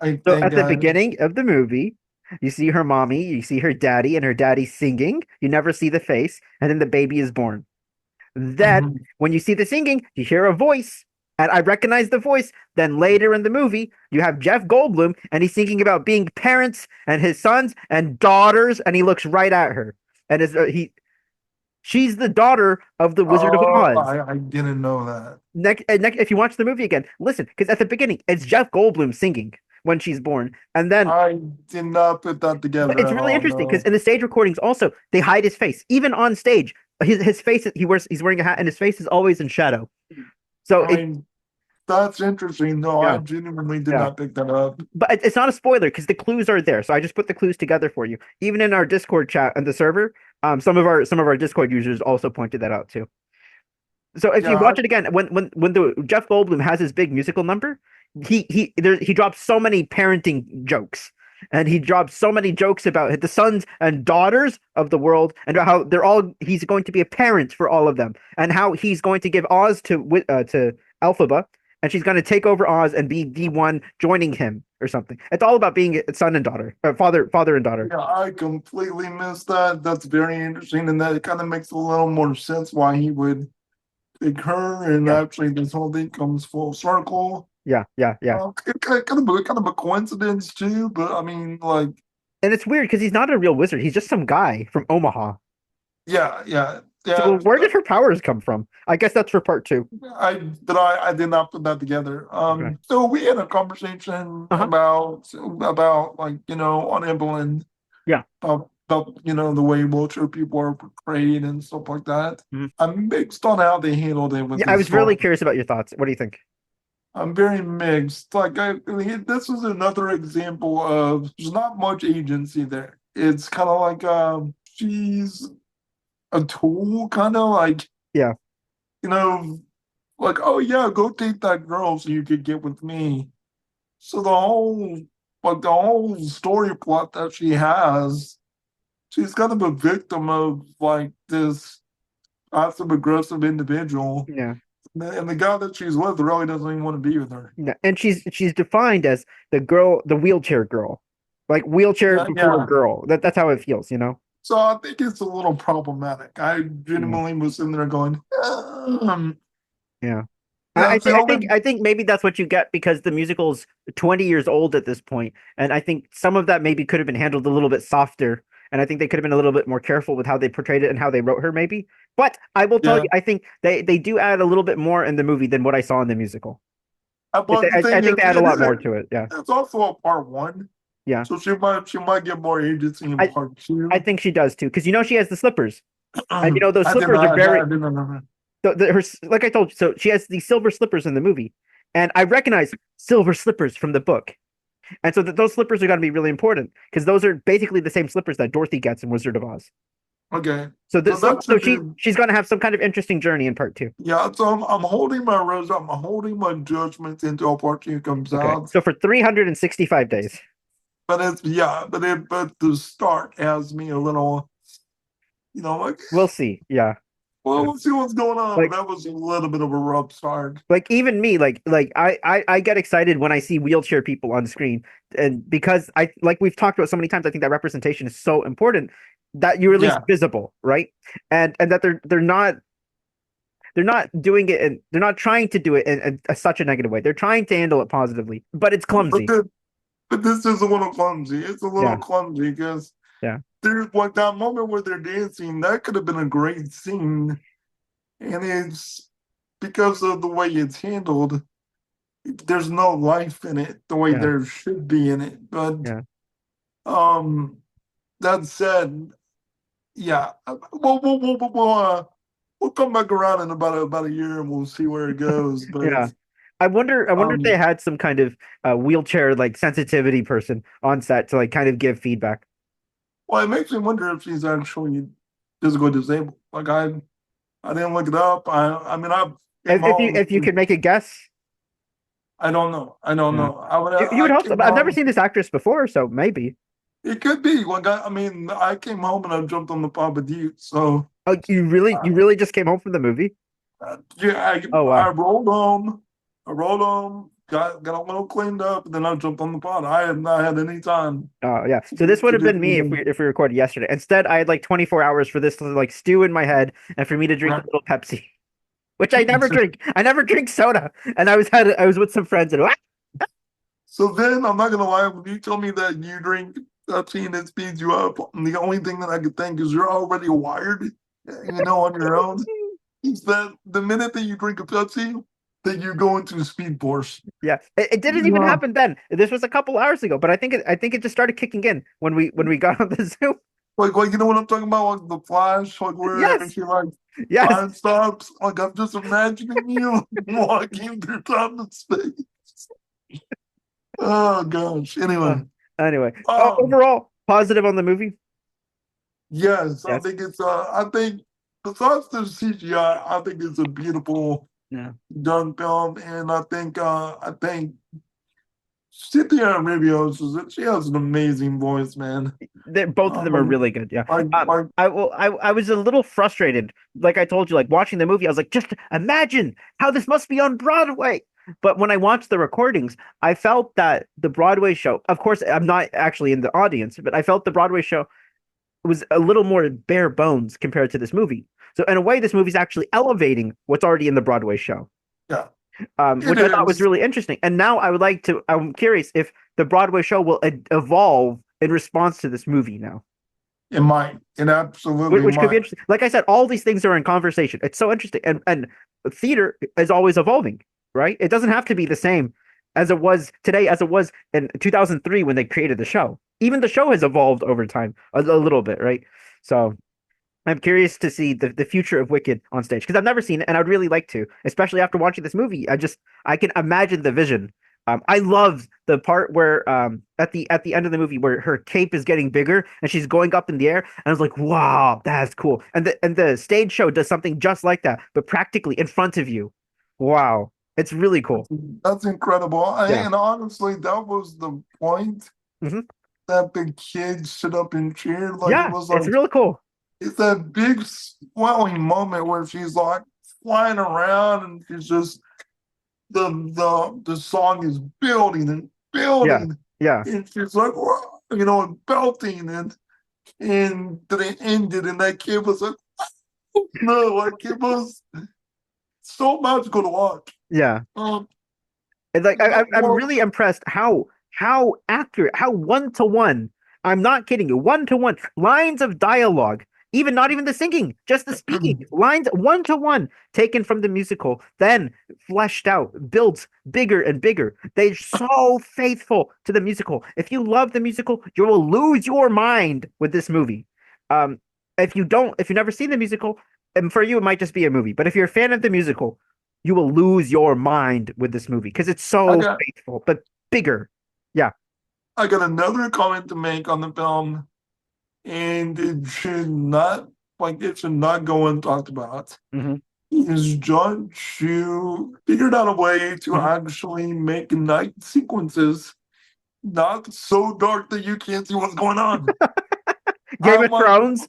[SPEAKER 3] I
[SPEAKER 2] So
[SPEAKER 3] think
[SPEAKER 2] at the
[SPEAKER 3] I.
[SPEAKER 2] beginning of the movie, you see her mommy, you see her daddy, and her daddy singing. You never see the face, and then the baby is born. Then,
[SPEAKER 3] Mhm.
[SPEAKER 2] when you see the singing, you hear a voice, and I recognize the voice. Then later in the movie, you have Jeff Goldblum, and he's thinking about being parents and his sons and daughters, and he looks right at her, and she's the daughter of the Wizard of
[SPEAKER 3] Oh,
[SPEAKER 2] Oz.
[SPEAKER 3] I didn't know that.
[SPEAKER 2] Next, if you watch the movie again, listen, because at the beginning, it's Jeff Goldblum singing when she's born, and then
[SPEAKER 3] I did not put that
[SPEAKER 2] but
[SPEAKER 3] together
[SPEAKER 2] it's
[SPEAKER 3] at
[SPEAKER 2] really
[SPEAKER 3] all.
[SPEAKER 2] interesting because
[SPEAKER 3] No.
[SPEAKER 2] in the stage recordings also they hide his face. Even on stage, his face he's wearing a hat and his face is always in shadow. So
[SPEAKER 3] I mean, that's interesting. No, I
[SPEAKER 2] yeah,
[SPEAKER 3] genuinely did
[SPEAKER 2] yeah.
[SPEAKER 3] not pick that up.
[SPEAKER 2] But it's not a spoiler because the clues are there. So I just put the clues together for you. Even in our Discord chat and the server, some of our Discord users also pointed that out too. So if you
[SPEAKER 3] Yeah,
[SPEAKER 2] watch it again, when the Jeff Goldblum has his big musical number, he drops so many parenting jokes, and he drops so many jokes about the sons and daughters of the world, and how he's going to be a parent for all of them, and how he's going to give Oz to Elphaba, and she's going to take over Oz and be the one joining him or something. It's all about being a son and daughter, father and daughter.
[SPEAKER 3] yeah, I completely missed that. That's very interesting, and that kind of makes a little more sense why he would pick her. And
[SPEAKER 2] Yeah,
[SPEAKER 3] actually, this whole thing comes full circle.
[SPEAKER 2] yeah, yeah, yeah.
[SPEAKER 3] Kind of a coincidence too, but I mean, like,
[SPEAKER 2] And it's weird because he's not a real wizard. He's just some guy from Omaha.
[SPEAKER 3] yeah, yeah, yeah.
[SPEAKER 2] So where did her powers come from? I guess that's for part two.
[SPEAKER 3] I did not put that together.
[SPEAKER 2] Okay.
[SPEAKER 3] So we had a conversation
[SPEAKER 2] Uh-huh.
[SPEAKER 3] about like on Evelyn,
[SPEAKER 2] Yeah.
[SPEAKER 3] about the way wheelchair people are portrayed and stuff like that.
[SPEAKER 2] Mhm.
[SPEAKER 3] I'm mixed on how they handled it with
[SPEAKER 2] Yeah, I
[SPEAKER 3] the
[SPEAKER 2] was really
[SPEAKER 3] story.
[SPEAKER 2] curious about your thoughts. What do you think?
[SPEAKER 3] I'm very mixed. Like this is another example of there's not much agency there. It's kind of like she's a tool, kind of like
[SPEAKER 2] Yeah.
[SPEAKER 3] you know like, oh yeah, go take that girl so you could get with me. So the whole story plot that she has, she's kind of a victim of like this passive aggressive individual.
[SPEAKER 2] Yeah.
[SPEAKER 3] And the guy that she's with really doesn't even want to be with her.
[SPEAKER 2] Yeah. And she's defined as the wheelchair girl. Like wheelchair
[SPEAKER 3] Yeah,
[SPEAKER 2] before
[SPEAKER 3] yeah.
[SPEAKER 2] girl. That's how it feels.
[SPEAKER 3] So I think it's a little problematic. I
[SPEAKER 2] Yeah.
[SPEAKER 3] genuinely was sitting there going,
[SPEAKER 2] Yeah. I,
[SPEAKER 3] yeah,
[SPEAKER 2] I think I think
[SPEAKER 3] Zelda.
[SPEAKER 2] I think maybe that's what you get because the musical's 20 years old at this point, and I think some of that maybe could have been handled a little bit softer, and I think they could have been a little bit more careful with how they portrayed it and how they wrote her, maybe. But I will tell
[SPEAKER 3] Yeah.
[SPEAKER 2] you, I think they do add a little bit more in the movie than what I saw in the musical.
[SPEAKER 3] But the
[SPEAKER 2] I
[SPEAKER 3] thing
[SPEAKER 2] think
[SPEAKER 3] is,
[SPEAKER 2] they add a lot more to it. Yeah,
[SPEAKER 3] it's also a part one.
[SPEAKER 2] yeah.
[SPEAKER 3] So she might get more agency in
[SPEAKER 2] I
[SPEAKER 3] part
[SPEAKER 2] I
[SPEAKER 3] two.
[SPEAKER 2] think she does too, because she has the slippers, and those
[SPEAKER 3] I did
[SPEAKER 2] slippers are
[SPEAKER 3] not.
[SPEAKER 2] very
[SPEAKER 3] I did not know that.
[SPEAKER 2] like I told you. So she has these silver slippers in the movie, and I recognize silver slippers from the book. And so those slippers are going to be really important because those are basically the same slippers that Dorothy gets in Wizard of Oz.
[SPEAKER 3] Okay.
[SPEAKER 2] So
[SPEAKER 3] So that
[SPEAKER 2] so
[SPEAKER 3] should be.
[SPEAKER 2] she's going to have some kind of interesting journey in part two.
[SPEAKER 3] Yeah. So I'm holding my rose. I'm holding my judgment until part two comes
[SPEAKER 2] Okay.
[SPEAKER 3] out.
[SPEAKER 2] So for 365 days.
[SPEAKER 3] But it's yeah. But the start has me a little. Like,
[SPEAKER 2] We'll see. Yeah.
[SPEAKER 3] well, let's see what's going on. But
[SPEAKER 2] Like
[SPEAKER 3] that was a little bit of a rough start.
[SPEAKER 2] even me I get excited when I see wheelchair people on screen, and because I like we've talked about so many times, I think that representation is so important that you're at least
[SPEAKER 3] Yeah.
[SPEAKER 2] visible, right? And that they're not doing it and they're not trying to do it in such a negative way. They're trying to handle it positively, but it's
[SPEAKER 3] But
[SPEAKER 2] clumsy.
[SPEAKER 3] the, but this is a little clumsy. It's a little
[SPEAKER 2] Yeah.
[SPEAKER 3] clumsy because
[SPEAKER 2] Yeah.
[SPEAKER 3] there's like that moment where they're dancing. That could have been a great scene, and it's because of the way it's handled. There's no life in it the way
[SPEAKER 2] Yeah.
[SPEAKER 3] there should be in it. But
[SPEAKER 2] Yeah.
[SPEAKER 3] um, that said, yeah, we'll come back around in about a year and we'll see where it goes. But
[SPEAKER 2] Yeah. I wonder if they
[SPEAKER 3] um,
[SPEAKER 2] had some kind of wheelchair like sensitivity person on set to like kind of give feedback.
[SPEAKER 3] well, it makes me wonder if she's actually physically disabled. Like I didn't look it up. I mean I came
[SPEAKER 2] If you
[SPEAKER 3] home.
[SPEAKER 2] could make a guess.
[SPEAKER 3] I don't know. I don't
[SPEAKER 2] Yeah.
[SPEAKER 3] know. I would.
[SPEAKER 2] You would
[SPEAKER 3] I
[SPEAKER 2] hope so,
[SPEAKER 3] came
[SPEAKER 2] but I've never
[SPEAKER 3] home.
[SPEAKER 2] seen this actress before, so maybe.
[SPEAKER 3] It could be. Like I mean, I came home and I jumped on the Papa Dude. So
[SPEAKER 2] Oh, you really just came home from the movie?
[SPEAKER 3] Yeah,
[SPEAKER 2] Oh
[SPEAKER 3] I
[SPEAKER 2] wow.
[SPEAKER 3] rolled home. I rolled home, got a little cleaned up, and then I jumped on the pod. I have not had any time
[SPEAKER 2] Oh yeah. So this would
[SPEAKER 3] to
[SPEAKER 2] have
[SPEAKER 3] do
[SPEAKER 2] been me
[SPEAKER 3] anything.
[SPEAKER 2] if we recorded yesterday. Instead, I had like 24 hours for this to like stew in my head and for me to drink a little Pepsi, which I never drink. I never drink soda. And I was with some friends and
[SPEAKER 3] So then I'm not gonna lie, when you tell me that you drink Pepsi and it speeds you up, the only thing that I could think is you're already wired, on your own. Is that the minute that you drink a Pepsi, that you go into speed force.
[SPEAKER 2] yeah, it didn't even
[SPEAKER 3] Yeah.
[SPEAKER 2] happen then. This was a couple hours ago, but I think it just started kicking in when we got on the Zoom.
[SPEAKER 3] Like you know what I'm talking about? Like the Flash, like where
[SPEAKER 2] Yes,
[SPEAKER 3] she like
[SPEAKER 2] yes.
[SPEAKER 3] time stops. Like I'm just imagining you walking through time and space. Oh gosh.
[SPEAKER 2] Uh,
[SPEAKER 3] Anyway,
[SPEAKER 2] anyway,
[SPEAKER 3] um,
[SPEAKER 2] overall positive on the movie.
[SPEAKER 3] yes, I
[SPEAKER 2] Yes.
[SPEAKER 3] think it's I think besides the CGI, I think it's a beautiful
[SPEAKER 2] Yeah.
[SPEAKER 3] done film, and I think Cynthia Erivo, she has an amazing voice, man.
[SPEAKER 2] Both of them are
[SPEAKER 3] Um,
[SPEAKER 2] really good. Yeah.
[SPEAKER 3] like
[SPEAKER 2] I was a little frustrated. Like I told you, like watching the movie, I was like, just imagine how this must be on Broadway. But when I watched the recordings, I felt that the Broadway show, of course, I'm not actually in the audience, but I felt the Broadway show was a little more bare bones compared to this movie. So in a way, this movie's actually elevating what's already in the Broadway show,
[SPEAKER 3] yeah, it
[SPEAKER 2] which I thought was
[SPEAKER 3] is.
[SPEAKER 2] really interesting. And now I'm curious if the Broadway show will evolve in response to this movie now,
[SPEAKER 3] It might. It absolutely
[SPEAKER 2] which could be
[SPEAKER 3] might.
[SPEAKER 2] interesting. Like I said, all these things are in conversation. It's so interesting, and theater is always evolving, right? It doesn't have to be the same as it was today, as it was in 2003 when they created the show. Even the show has evolved over time a little bit, right? So I'm curious to see the future of Wicked on stage because I've never seen it and I'd really like to, especially after watching this movie. I can imagine the vision. I love the part where at the end of the movie where her cape is getting bigger and she's going up in the air, and I was like, wow, that's cool. And the stage show does something just like that, but practically in front of you. Wow, it's really cool.
[SPEAKER 3] That's incredible.
[SPEAKER 2] Yeah.
[SPEAKER 3] And honestly, that was the point
[SPEAKER 2] Hmm.
[SPEAKER 3] that the kids stood up and cheered. Like it
[SPEAKER 2] Yeah,
[SPEAKER 3] was
[SPEAKER 2] it's
[SPEAKER 3] like
[SPEAKER 2] really cool.
[SPEAKER 3] it's that big swelling moment where she's like flying around and she's just the song is building and
[SPEAKER 2] Yeah,
[SPEAKER 3] building
[SPEAKER 2] yeah,
[SPEAKER 3] and she's like and belting and then it ended and that kid was like no, like it was so magical to watch.
[SPEAKER 2] yeah.
[SPEAKER 3] Um,
[SPEAKER 2] And like I'm
[SPEAKER 3] well,
[SPEAKER 2] really impressed how accurate, how one to one. I'm not kidding you. One to one lines of dialogue, even not even the singing, just the speaking lines one to one taken from the musical, then fleshed out, built bigger and bigger. They're so faithful to the musical. If you love the musical, you will lose your mind with this movie. Um, if you've never seen the musical, and for you it might just be a movie, but if you're a fan of the musical, you will lose your mind with this movie because it's
[SPEAKER 3] I
[SPEAKER 2] so
[SPEAKER 3] got
[SPEAKER 2] faithful, but bigger. Yeah.
[SPEAKER 3] I got another comment to make on the film, and it should not go untalked about.
[SPEAKER 2] Hmm.
[SPEAKER 3] Is John Chu figured out a way to
[SPEAKER 2] Hmm.
[SPEAKER 3] actually make night sequences not so dark that you can't see what's going on.
[SPEAKER 2] Game
[SPEAKER 3] I'm
[SPEAKER 2] of
[SPEAKER 3] like,
[SPEAKER 2] Thrones.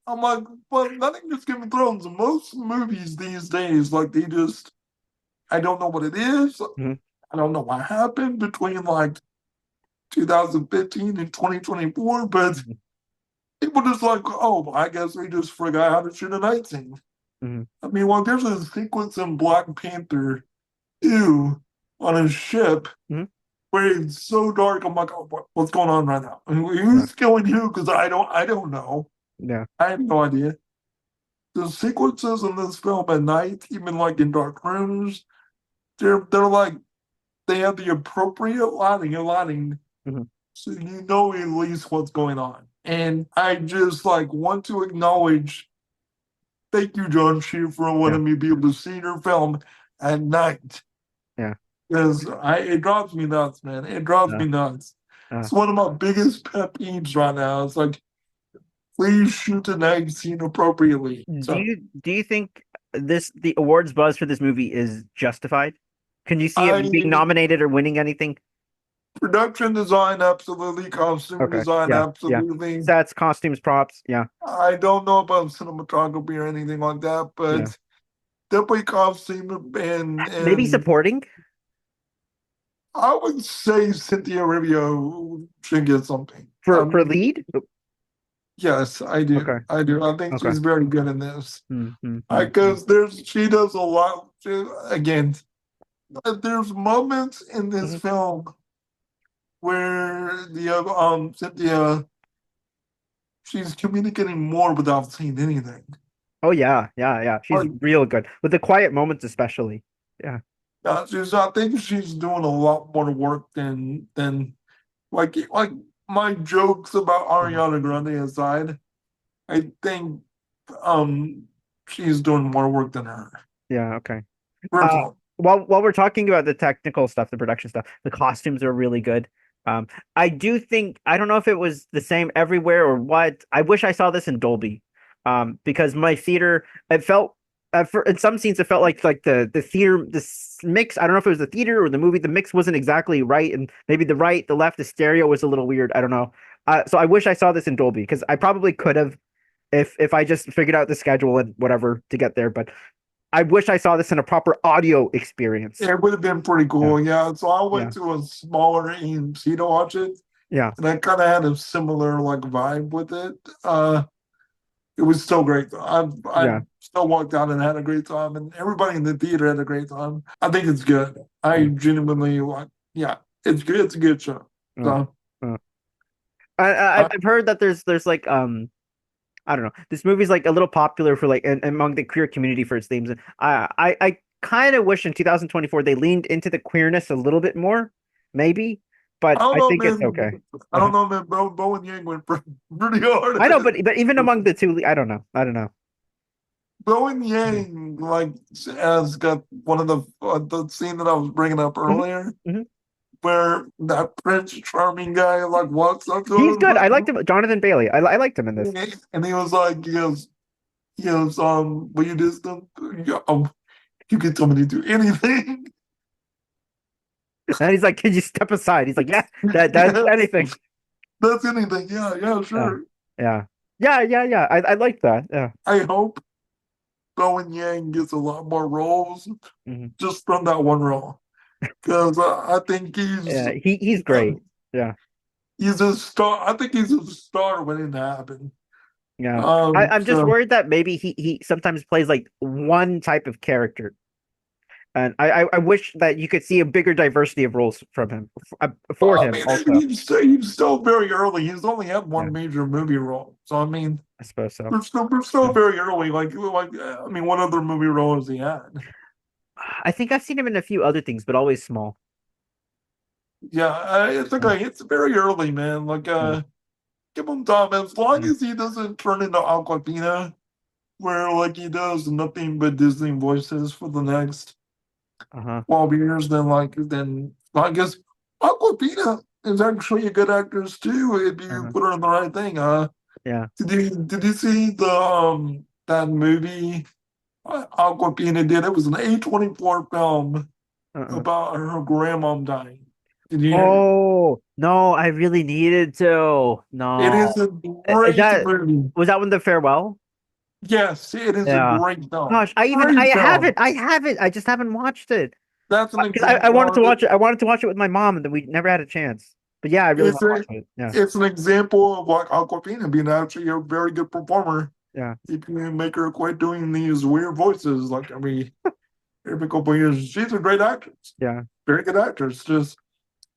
[SPEAKER 3] I'm like, but nothing just Game of Thrones. Most movies these days, like I don't know what it is.
[SPEAKER 2] Hmm.
[SPEAKER 3] I don't know what happened between like 2015 and 2024, but people just like, oh, I guess they just forgot how to shoot a night scene.
[SPEAKER 2] Hmm.
[SPEAKER 3] I mean, well, there's a sequence in Black Panther 2 on a ship
[SPEAKER 2] Hmm.
[SPEAKER 3] where it's so dark. I'm like, oh, what's going on right now? I mean,
[SPEAKER 2] Yeah.
[SPEAKER 3] who's killing who? Because I don't know.
[SPEAKER 2] Yeah.
[SPEAKER 3] I have no idea. The sequences in this film at night, even like in dark rooms, they're like they have the appropriate lighting,
[SPEAKER 2] Hmm.
[SPEAKER 3] so you know at least what's going on. And I just like want to acknowledge, thank you, John Shee, for
[SPEAKER 2] Yeah.
[SPEAKER 3] letting me be able to see your film at night.
[SPEAKER 2] Yeah.
[SPEAKER 3] Because it drives me nuts, man. It drives
[SPEAKER 2] Uh,
[SPEAKER 3] me nuts.
[SPEAKER 2] uh.
[SPEAKER 3] It's one of my biggest pet peeves right now. It's like, please shoot the night scene appropriately. So
[SPEAKER 2] Do you think the awards buzz for this movie is justified? Can you see it being
[SPEAKER 3] I
[SPEAKER 2] nominated or winning anything?
[SPEAKER 3] Production design, absolutely. Costume
[SPEAKER 2] Okay.
[SPEAKER 3] design,
[SPEAKER 2] Yeah. Yeah.
[SPEAKER 3] absolutely.
[SPEAKER 2] Sets, costumes, props. Yeah.
[SPEAKER 3] I don't know about cinematography or anything like that,
[SPEAKER 2] Yeah.
[SPEAKER 3] but definitely costume
[SPEAKER 2] Maybe
[SPEAKER 3] and
[SPEAKER 2] supporting
[SPEAKER 3] I would say Cynthia Erivo should get something.
[SPEAKER 2] for lead.
[SPEAKER 3] Yes, I do.
[SPEAKER 2] Okay.
[SPEAKER 3] I do. I think
[SPEAKER 2] Okay.
[SPEAKER 3] she's very good in this.
[SPEAKER 2] Mm-hmm.
[SPEAKER 3] Because she does a lot. Again, there's moments in this
[SPEAKER 2] Hmm.
[SPEAKER 3] film where the Cynthia, she's communicating more without saying anything.
[SPEAKER 2] Oh yeah, yeah, yeah. She's
[SPEAKER 3] Like,
[SPEAKER 2] real good with the quiet moments, especially. Yeah.
[SPEAKER 3] I think she's doing a lot more work than like my jokes about
[SPEAKER 2] Mhm.
[SPEAKER 3] Ariana Grande aside. I think um she's doing more work than her.
[SPEAKER 2] Yeah. Okay. Uh,
[SPEAKER 3] Personally.
[SPEAKER 2] while we're talking about the technical stuff, the production stuff, the costumes are really good. I do think I don't know if it was the same everywhere or what. I wish I saw this in Dolby, because my theater it felt in some scenes it felt like the theater mix. I don't know if it was the theater or the movie. The mix wasn't exactly right, and maybe the right, the left, the stereo was a little weird. I don't know. So I wish I saw this in Dolby because I probably could have if I just figured out the schedule and whatever to get there, but. I wish I saw this in a proper audio experience.
[SPEAKER 3] It would have been pretty
[SPEAKER 2] Yeah,
[SPEAKER 3] cool. Yeah. So I
[SPEAKER 2] yeah,
[SPEAKER 3] went to a smaller AMC to watch it,
[SPEAKER 2] yeah.
[SPEAKER 3] and I kind of had a similar like vibe with it. It was still great. I
[SPEAKER 2] Yeah.
[SPEAKER 3] still walked out and had a great time, and everybody in the theater had a great time. I think it's good. I
[SPEAKER 2] Yeah.
[SPEAKER 3] genuinely like. Yeah, it's good. It's a good show.
[SPEAKER 2] Uh,
[SPEAKER 3] So
[SPEAKER 2] uh.
[SPEAKER 3] I,
[SPEAKER 2] I've heard that there's like I don't know, this movie's like a little popular for like among the queer community for its themes. And I kind of wish in 2024 they leaned into the queerness a little bit more, maybe,
[SPEAKER 3] I
[SPEAKER 2] but
[SPEAKER 3] don't
[SPEAKER 2] I
[SPEAKER 3] know,
[SPEAKER 2] think it's
[SPEAKER 3] man.
[SPEAKER 2] okay.
[SPEAKER 3] I don't
[SPEAKER 2] Uh-huh.
[SPEAKER 3] know, man. Bowen Yang went pretty hard
[SPEAKER 2] I
[SPEAKER 3] at
[SPEAKER 2] know,
[SPEAKER 3] it.
[SPEAKER 2] but even among the two, I don't know. I don't know.
[SPEAKER 3] Bowen
[SPEAKER 2] Hmm.
[SPEAKER 3] Yang like has got one of the scene that I was bringing up
[SPEAKER 2] Hmm.
[SPEAKER 3] earlier,
[SPEAKER 2] Hmm.
[SPEAKER 3] where that Prince Charming guy like walks up to
[SPEAKER 2] He's good. I liked
[SPEAKER 3] him
[SPEAKER 2] him. Jonathan Bailey. I liked him in this.
[SPEAKER 3] and he was like, he goes, will you do them? You can tell me to do anything.
[SPEAKER 2] And he's like, "Can you step aside?" He's like, "Yeah, that's
[SPEAKER 3] Yes,
[SPEAKER 2] anything."
[SPEAKER 3] that's anything. Yeah, yeah,
[SPEAKER 2] Yeah,
[SPEAKER 3] sure.
[SPEAKER 2] yeah, yeah, yeah, yeah. I like that. Yeah.
[SPEAKER 3] I hope Bowen Yang gets a lot more roles
[SPEAKER 2] Hmm.
[SPEAKER 3] just from that one role because I think
[SPEAKER 2] Yeah, he's
[SPEAKER 3] uh,
[SPEAKER 2] great. Yeah,
[SPEAKER 3] he's a star. I think he's a star when it happened.
[SPEAKER 2] yeah. I'm just
[SPEAKER 3] So
[SPEAKER 2] worried that maybe he sometimes plays like one type of character, and I wish that you could see a bigger diversity of roles from him for
[SPEAKER 3] I
[SPEAKER 2] him
[SPEAKER 3] mean,
[SPEAKER 2] also.
[SPEAKER 3] he's still very early. He's only had
[SPEAKER 2] Yeah,
[SPEAKER 3] one major movie role, so I mean,
[SPEAKER 2] I suppose so.
[SPEAKER 3] we're still
[SPEAKER 2] Yeah.
[SPEAKER 3] very early. I mean, what other movie role has he had?
[SPEAKER 2] I think I've seen him in a few other things, but always small.
[SPEAKER 3] Yeah, I think
[SPEAKER 2] Yeah,
[SPEAKER 3] it's very early, man.
[SPEAKER 2] yeah,
[SPEAKER 3] Give him time. As long
[SPEAKER 2] yeah.
[SPEAKER 3] as he doesn't turn into Aquafina, where like he does nothing but Disney voices for the next
[SPEAKER 2] Uh-huh.
[SPEAKER 3] 12 years, then I guess Aquafina is actually a good actress too if you
[SPEAKER 2] Uh-huh.
[SPEAKER 3] put her in the right thing.
[SPEAKER 2] Yeah.
[SPEAKER 3] Did you see the that movie Aquafina did? It was an A24 film
[SPEAKER 2] Uh-uh.
[SPEAKER 3] about her grandma dying. Did you hear?
[SPEAKER 2] Oh, no, I really needed to.
[SPEAKER 3] It
[SPEAKER 2] No.
[SPEAKER 3] is a
[SPEAKER 2] Is
[SPEAKER 3] great
[SPEAKER 2] that
[SPEAKER 3] movie.
[SPEAKER 2] was that one the farewell?
[SPEAKER 3] Yes, it is a
[SPEAKER 2] Yeah.
[SPEAKER 3] great film.
[SPEAKER 2] Gosh, I
[SPEAKER 3] Great
[SPEAKER 2] have it.
[SPEAKER 3] film.
[SPEAKER 2] I have it. I just haven't watched it.
[SPEAKER 3] That's an
[SPEAKER 2] Because I wanted to
[SPEAKER 3] example.
[SPEAKER 2] watch it. I wanted to watch it with my mom, and then we never had a chance. But yeah, I really
[SPEAKER 3] It's
[SPEAKER 2] want to
[SPEAKER 3] a,
[SPEAKER 2] watch it. Yeah.
[SPEAKER 3] it's an example of like Aquafina being actually a very good performer.
[SPEAKER 2] Yeah.
[SPEAKER 3] If you make her quit doing these weird voices, like I mean, every couple of years, she's a great actress,
[SPEAKER 2] Yeah.
[SPEAKER 3] very good actress. Just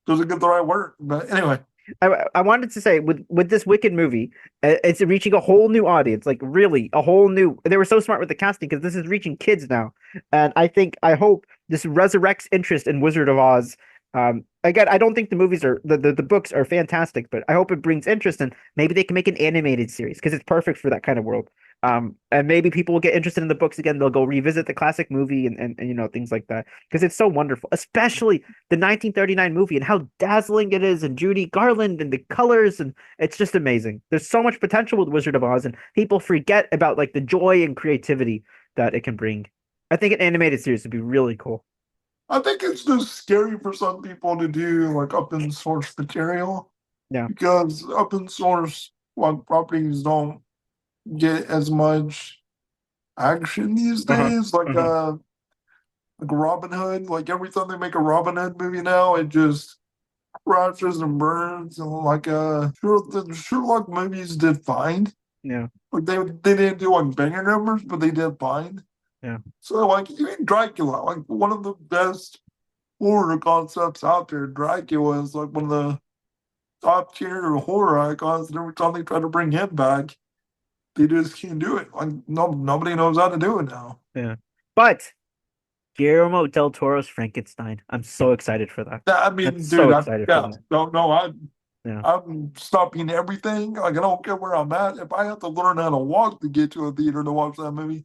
[SPEAKER 3] doesn't get the right word. But anyway,
[SPEAKER 2] I wanted to say with this Wicked movie, it's reaching a whole new audience, like really a whole new. They were so smart with the casting because this is reaching kids now, and I hope this resurrects interest in Wizard of Oz. Again, I don't think the movies are the books are fantastic, but I hope it brings interest and maybe they can make an animated series because it's perfect for that kind of world. And maybe people will get interested in the books again. They'll go revisit the classic movie and you know things like that because it's so wonderful, especially the 1939 movie and how dazzling it is, and Judy Garland and the colors, and it's just amazing. There's so much potential with Wizard of Oz, and people forget about like the joy and creativity that it can bring. I think an animated series would be really cool.
[SPEAKER 3] I think it's just scary for some people to do like open source material.
[SPEAKER 2] Yeah.
[SPEAKER 3] Because open source like properties don't get as much action these days. Like Robin Hood, like every time they make a Robin Hood movie now, it just crashes and burns. And like sure the Sherlock movies did fine.
[SPEAKER 2] Yeah.
[SPEAKER 3] Like they didn't do like banger numbers, but they did fine.
[SPEAKER 2] Yeah.
[SPEAKER 3] So like even Dracula, like one of the best horror concepts out there. Dracula is like one of the top tier horror icons, and every time they try to bring him back, they just can't do it. Like nobody knows how to do it now.
[SPEAKER 2] Yeah. But Guillermo del Toro's Frankenstein. I'm so excited for that.
[SPEAKER 3] I mean,
[SPEAKER 2] I'm
[SPEAKER 3] dude,
[SPEAKER 2] so excited for that.
[SPEAKER 3] don't know.
[SPEAKER 2] Yeah.
[SPEAKER 3] I'm stopping everything. Like I don't care where I'm at. If I have to learn how to walk to get to a theater to watch that movie,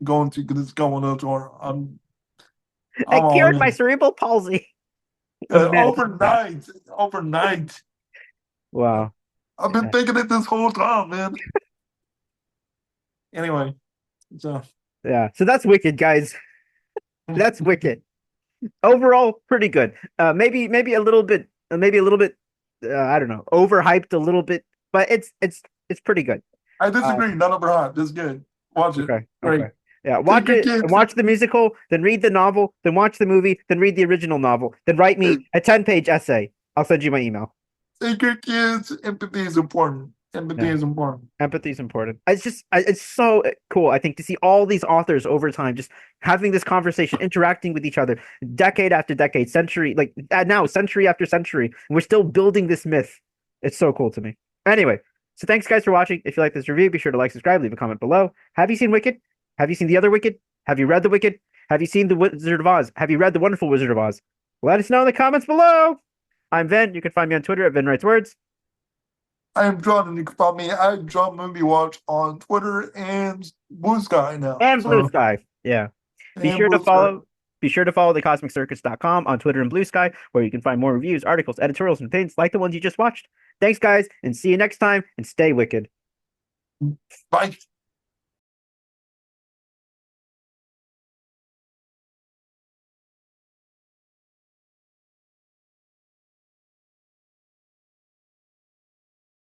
[SPEAKER 3] I'm going to because it's going up to our. I'm
[SPEAKER 2] I
[SPEAKER 3] all
[SPEAKER 2] cured
[SPEAKER 3] in.
[SPEAKER 2] my cerebral palsy. Imagine that.
[SPEAKER 3] Overnight.
[SPEAKER 2] Wow.
[SPEAKER 3] I've been thinking it this whole time, man. Anyway, so
[SPEAKER 2] Yeah. So that's Wicked, guys. That's Wicked. Overall, pretty good. Maybe a little bit, I don't know, overhyped a little bit, but it's pretty good.
[SPEAKER 3] I disagree. Not overhyped. It's good. Watch it.
[SPEAKER 2] Okay.
[SPEAKER 3] Great.
[SPEAKER 2] Okay. Yeah, watch
[SPEAKER 3] your
[SPEAKER 2] it,
[SPEAKER 3] kids.
[SPEAKER 2] and watch the musical, then read the novel, then watch the movie, then read the original novel, then write me a 10-page essay. I'll send you my email.
[SPEAKER 3] Take your kids. Empathy is important. Empathy
[SPEAKER 2] Yeah.
[SPEAKER 3] is important.
[SPEAKER 2] Empathy is important. It's so cool, I think, to see all these authors over time just having this conversation, interacting with each other, decade after decade, century, like now, century after century. And we're still building this myth. It's so cool to me. Anyway, so thanks, guys, for watching. If you like this review, be sure to like, subscribe, leave a comment below. Have you seen Wicked? Have you seen the other Wicked? Have you read The Wicked? Have you seen The Wizard of Oz? Have you read The Wonderful Wizard of Oz? Let us know in the comments below. I'm Ven. You can find me on Twitter at Ven Writes Words.
[SPEAKER 3] I am John, and you can follow me at John Movie Watch on Twitter and Blue Sky now.
[SPEAKER 2] And Blue Sky. Yeah. Be sure to follow thecosmiccircus.com on Twitter and Blue Sky, where you can find more reviews, articles, editorials, and pins like the ones you just watched. Thanks, guys, and see you next time, and stay wicked.
[SPEAKER 3] Bye.